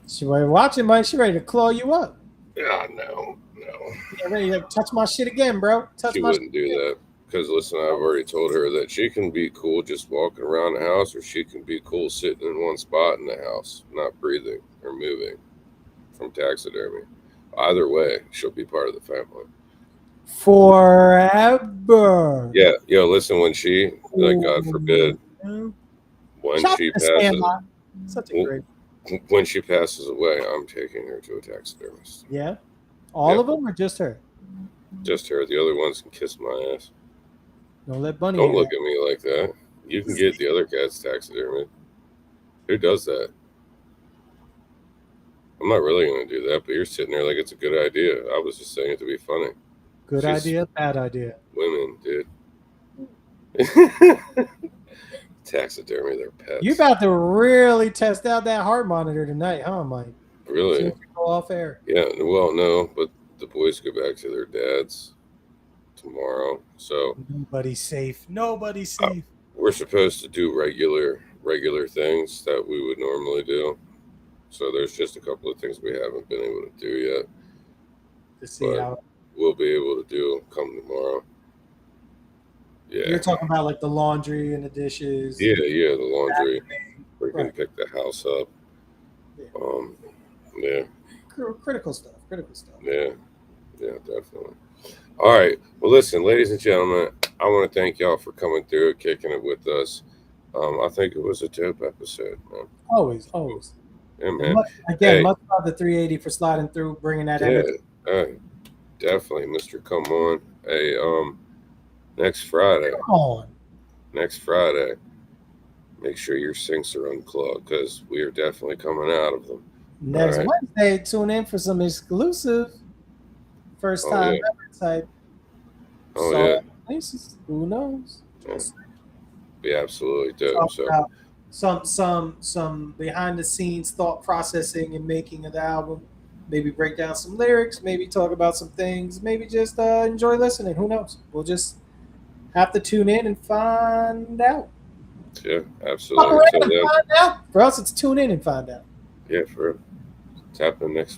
Speaker 1: She ready to watch it, Mike. She ready to claw you up.
Speaker 2: Yeah, no.
Speaker 1: Yeah, ready to touch my shit again, bro.
Speaker 2: She wouldn't do that. Because, listen, I've already told her that she can be cool just walking around the house, or she can be cool sitting in one spot in the house, not breathing or moving from taxidermy. Either way, she'll be part of the family.
Speaker 1: Forever.
Speaker 2: Yeah, yo, listen, when she, like, God forbid, when she passes,
Speaker 1: such a great.
Speaker 2: When she passes away, I'm taking her to a taxidermist.
Speaker 1: Yeah, all of them or just her?
Speaker 2: Just her. The other ones can kiss my ass.
Speaker 1: Don't let Bunny.
Speaker 2: Don't look at me like that. You can get the other cat's taxidermy. Who does that? I'm not really going to do that, but you're sitting there like it's a good idea. I was just saying it to be funny.
Speaker 1: Good idea, bad idea.
Speaker 2: Women, dude. Taxidermy, they're pets.
Speaker 1: You about to really test out that heart monitor tonight, huh, Mike?
Speaker 2: Really?
Speaker 1: Go off air.
Speaker 2: Yeah, well, no, but the boys go back to their dads tomorrow, so
Speaker 1: nobody's safe. Nobody's safe.
Speaker 2: We're supposed to do regular things that we would normally do. So there's just a couple of things we haven't been able to do yet.
Speaker 1: To see how
Speaker 2: we'll be able to do come tomorrow. Yeah.
Speaker 1: You're talking about like the laundry and the dishes.
Speaker 2: Yeah, the laundry. We can pick the house up. Yeah.
Speaker 1: Critical stuff.
Speaker 2: Yeah, definitely. All right. Well, listen, ladies and gentlemen, I want to thank y'all for coming through, kicking it with us. I think it was a dope episode, man.
Speaker 1: Always.
Speaker 2: Yeah, man.
Speaker 1: Much love the 380 for sliding through, bringing that energy.
Speaker 2: Definitely, Mr. Come On. Hey, next Friday. Next Friday, make sure your sinks are unclogged because we are definitely coming out of them.
Speaker 1: Next Wednesday, tune in for some exclusive first time ever type. Places. Who knows?
Speaker 2: Be absolutely dope.
Speaker 1: Some behind the scenes thought processing and making of the album. Maybe break down some lyrics. Maybe talk about some things. Maybe just enjoy listening. Who knows? We'll just have to tune in and find out.
Speaker 2: Yeah, absolutely.
Speaker 1: Find out. For us, it's tune in and find out.
Speaker 2: Yeah, for real. It's happening next week.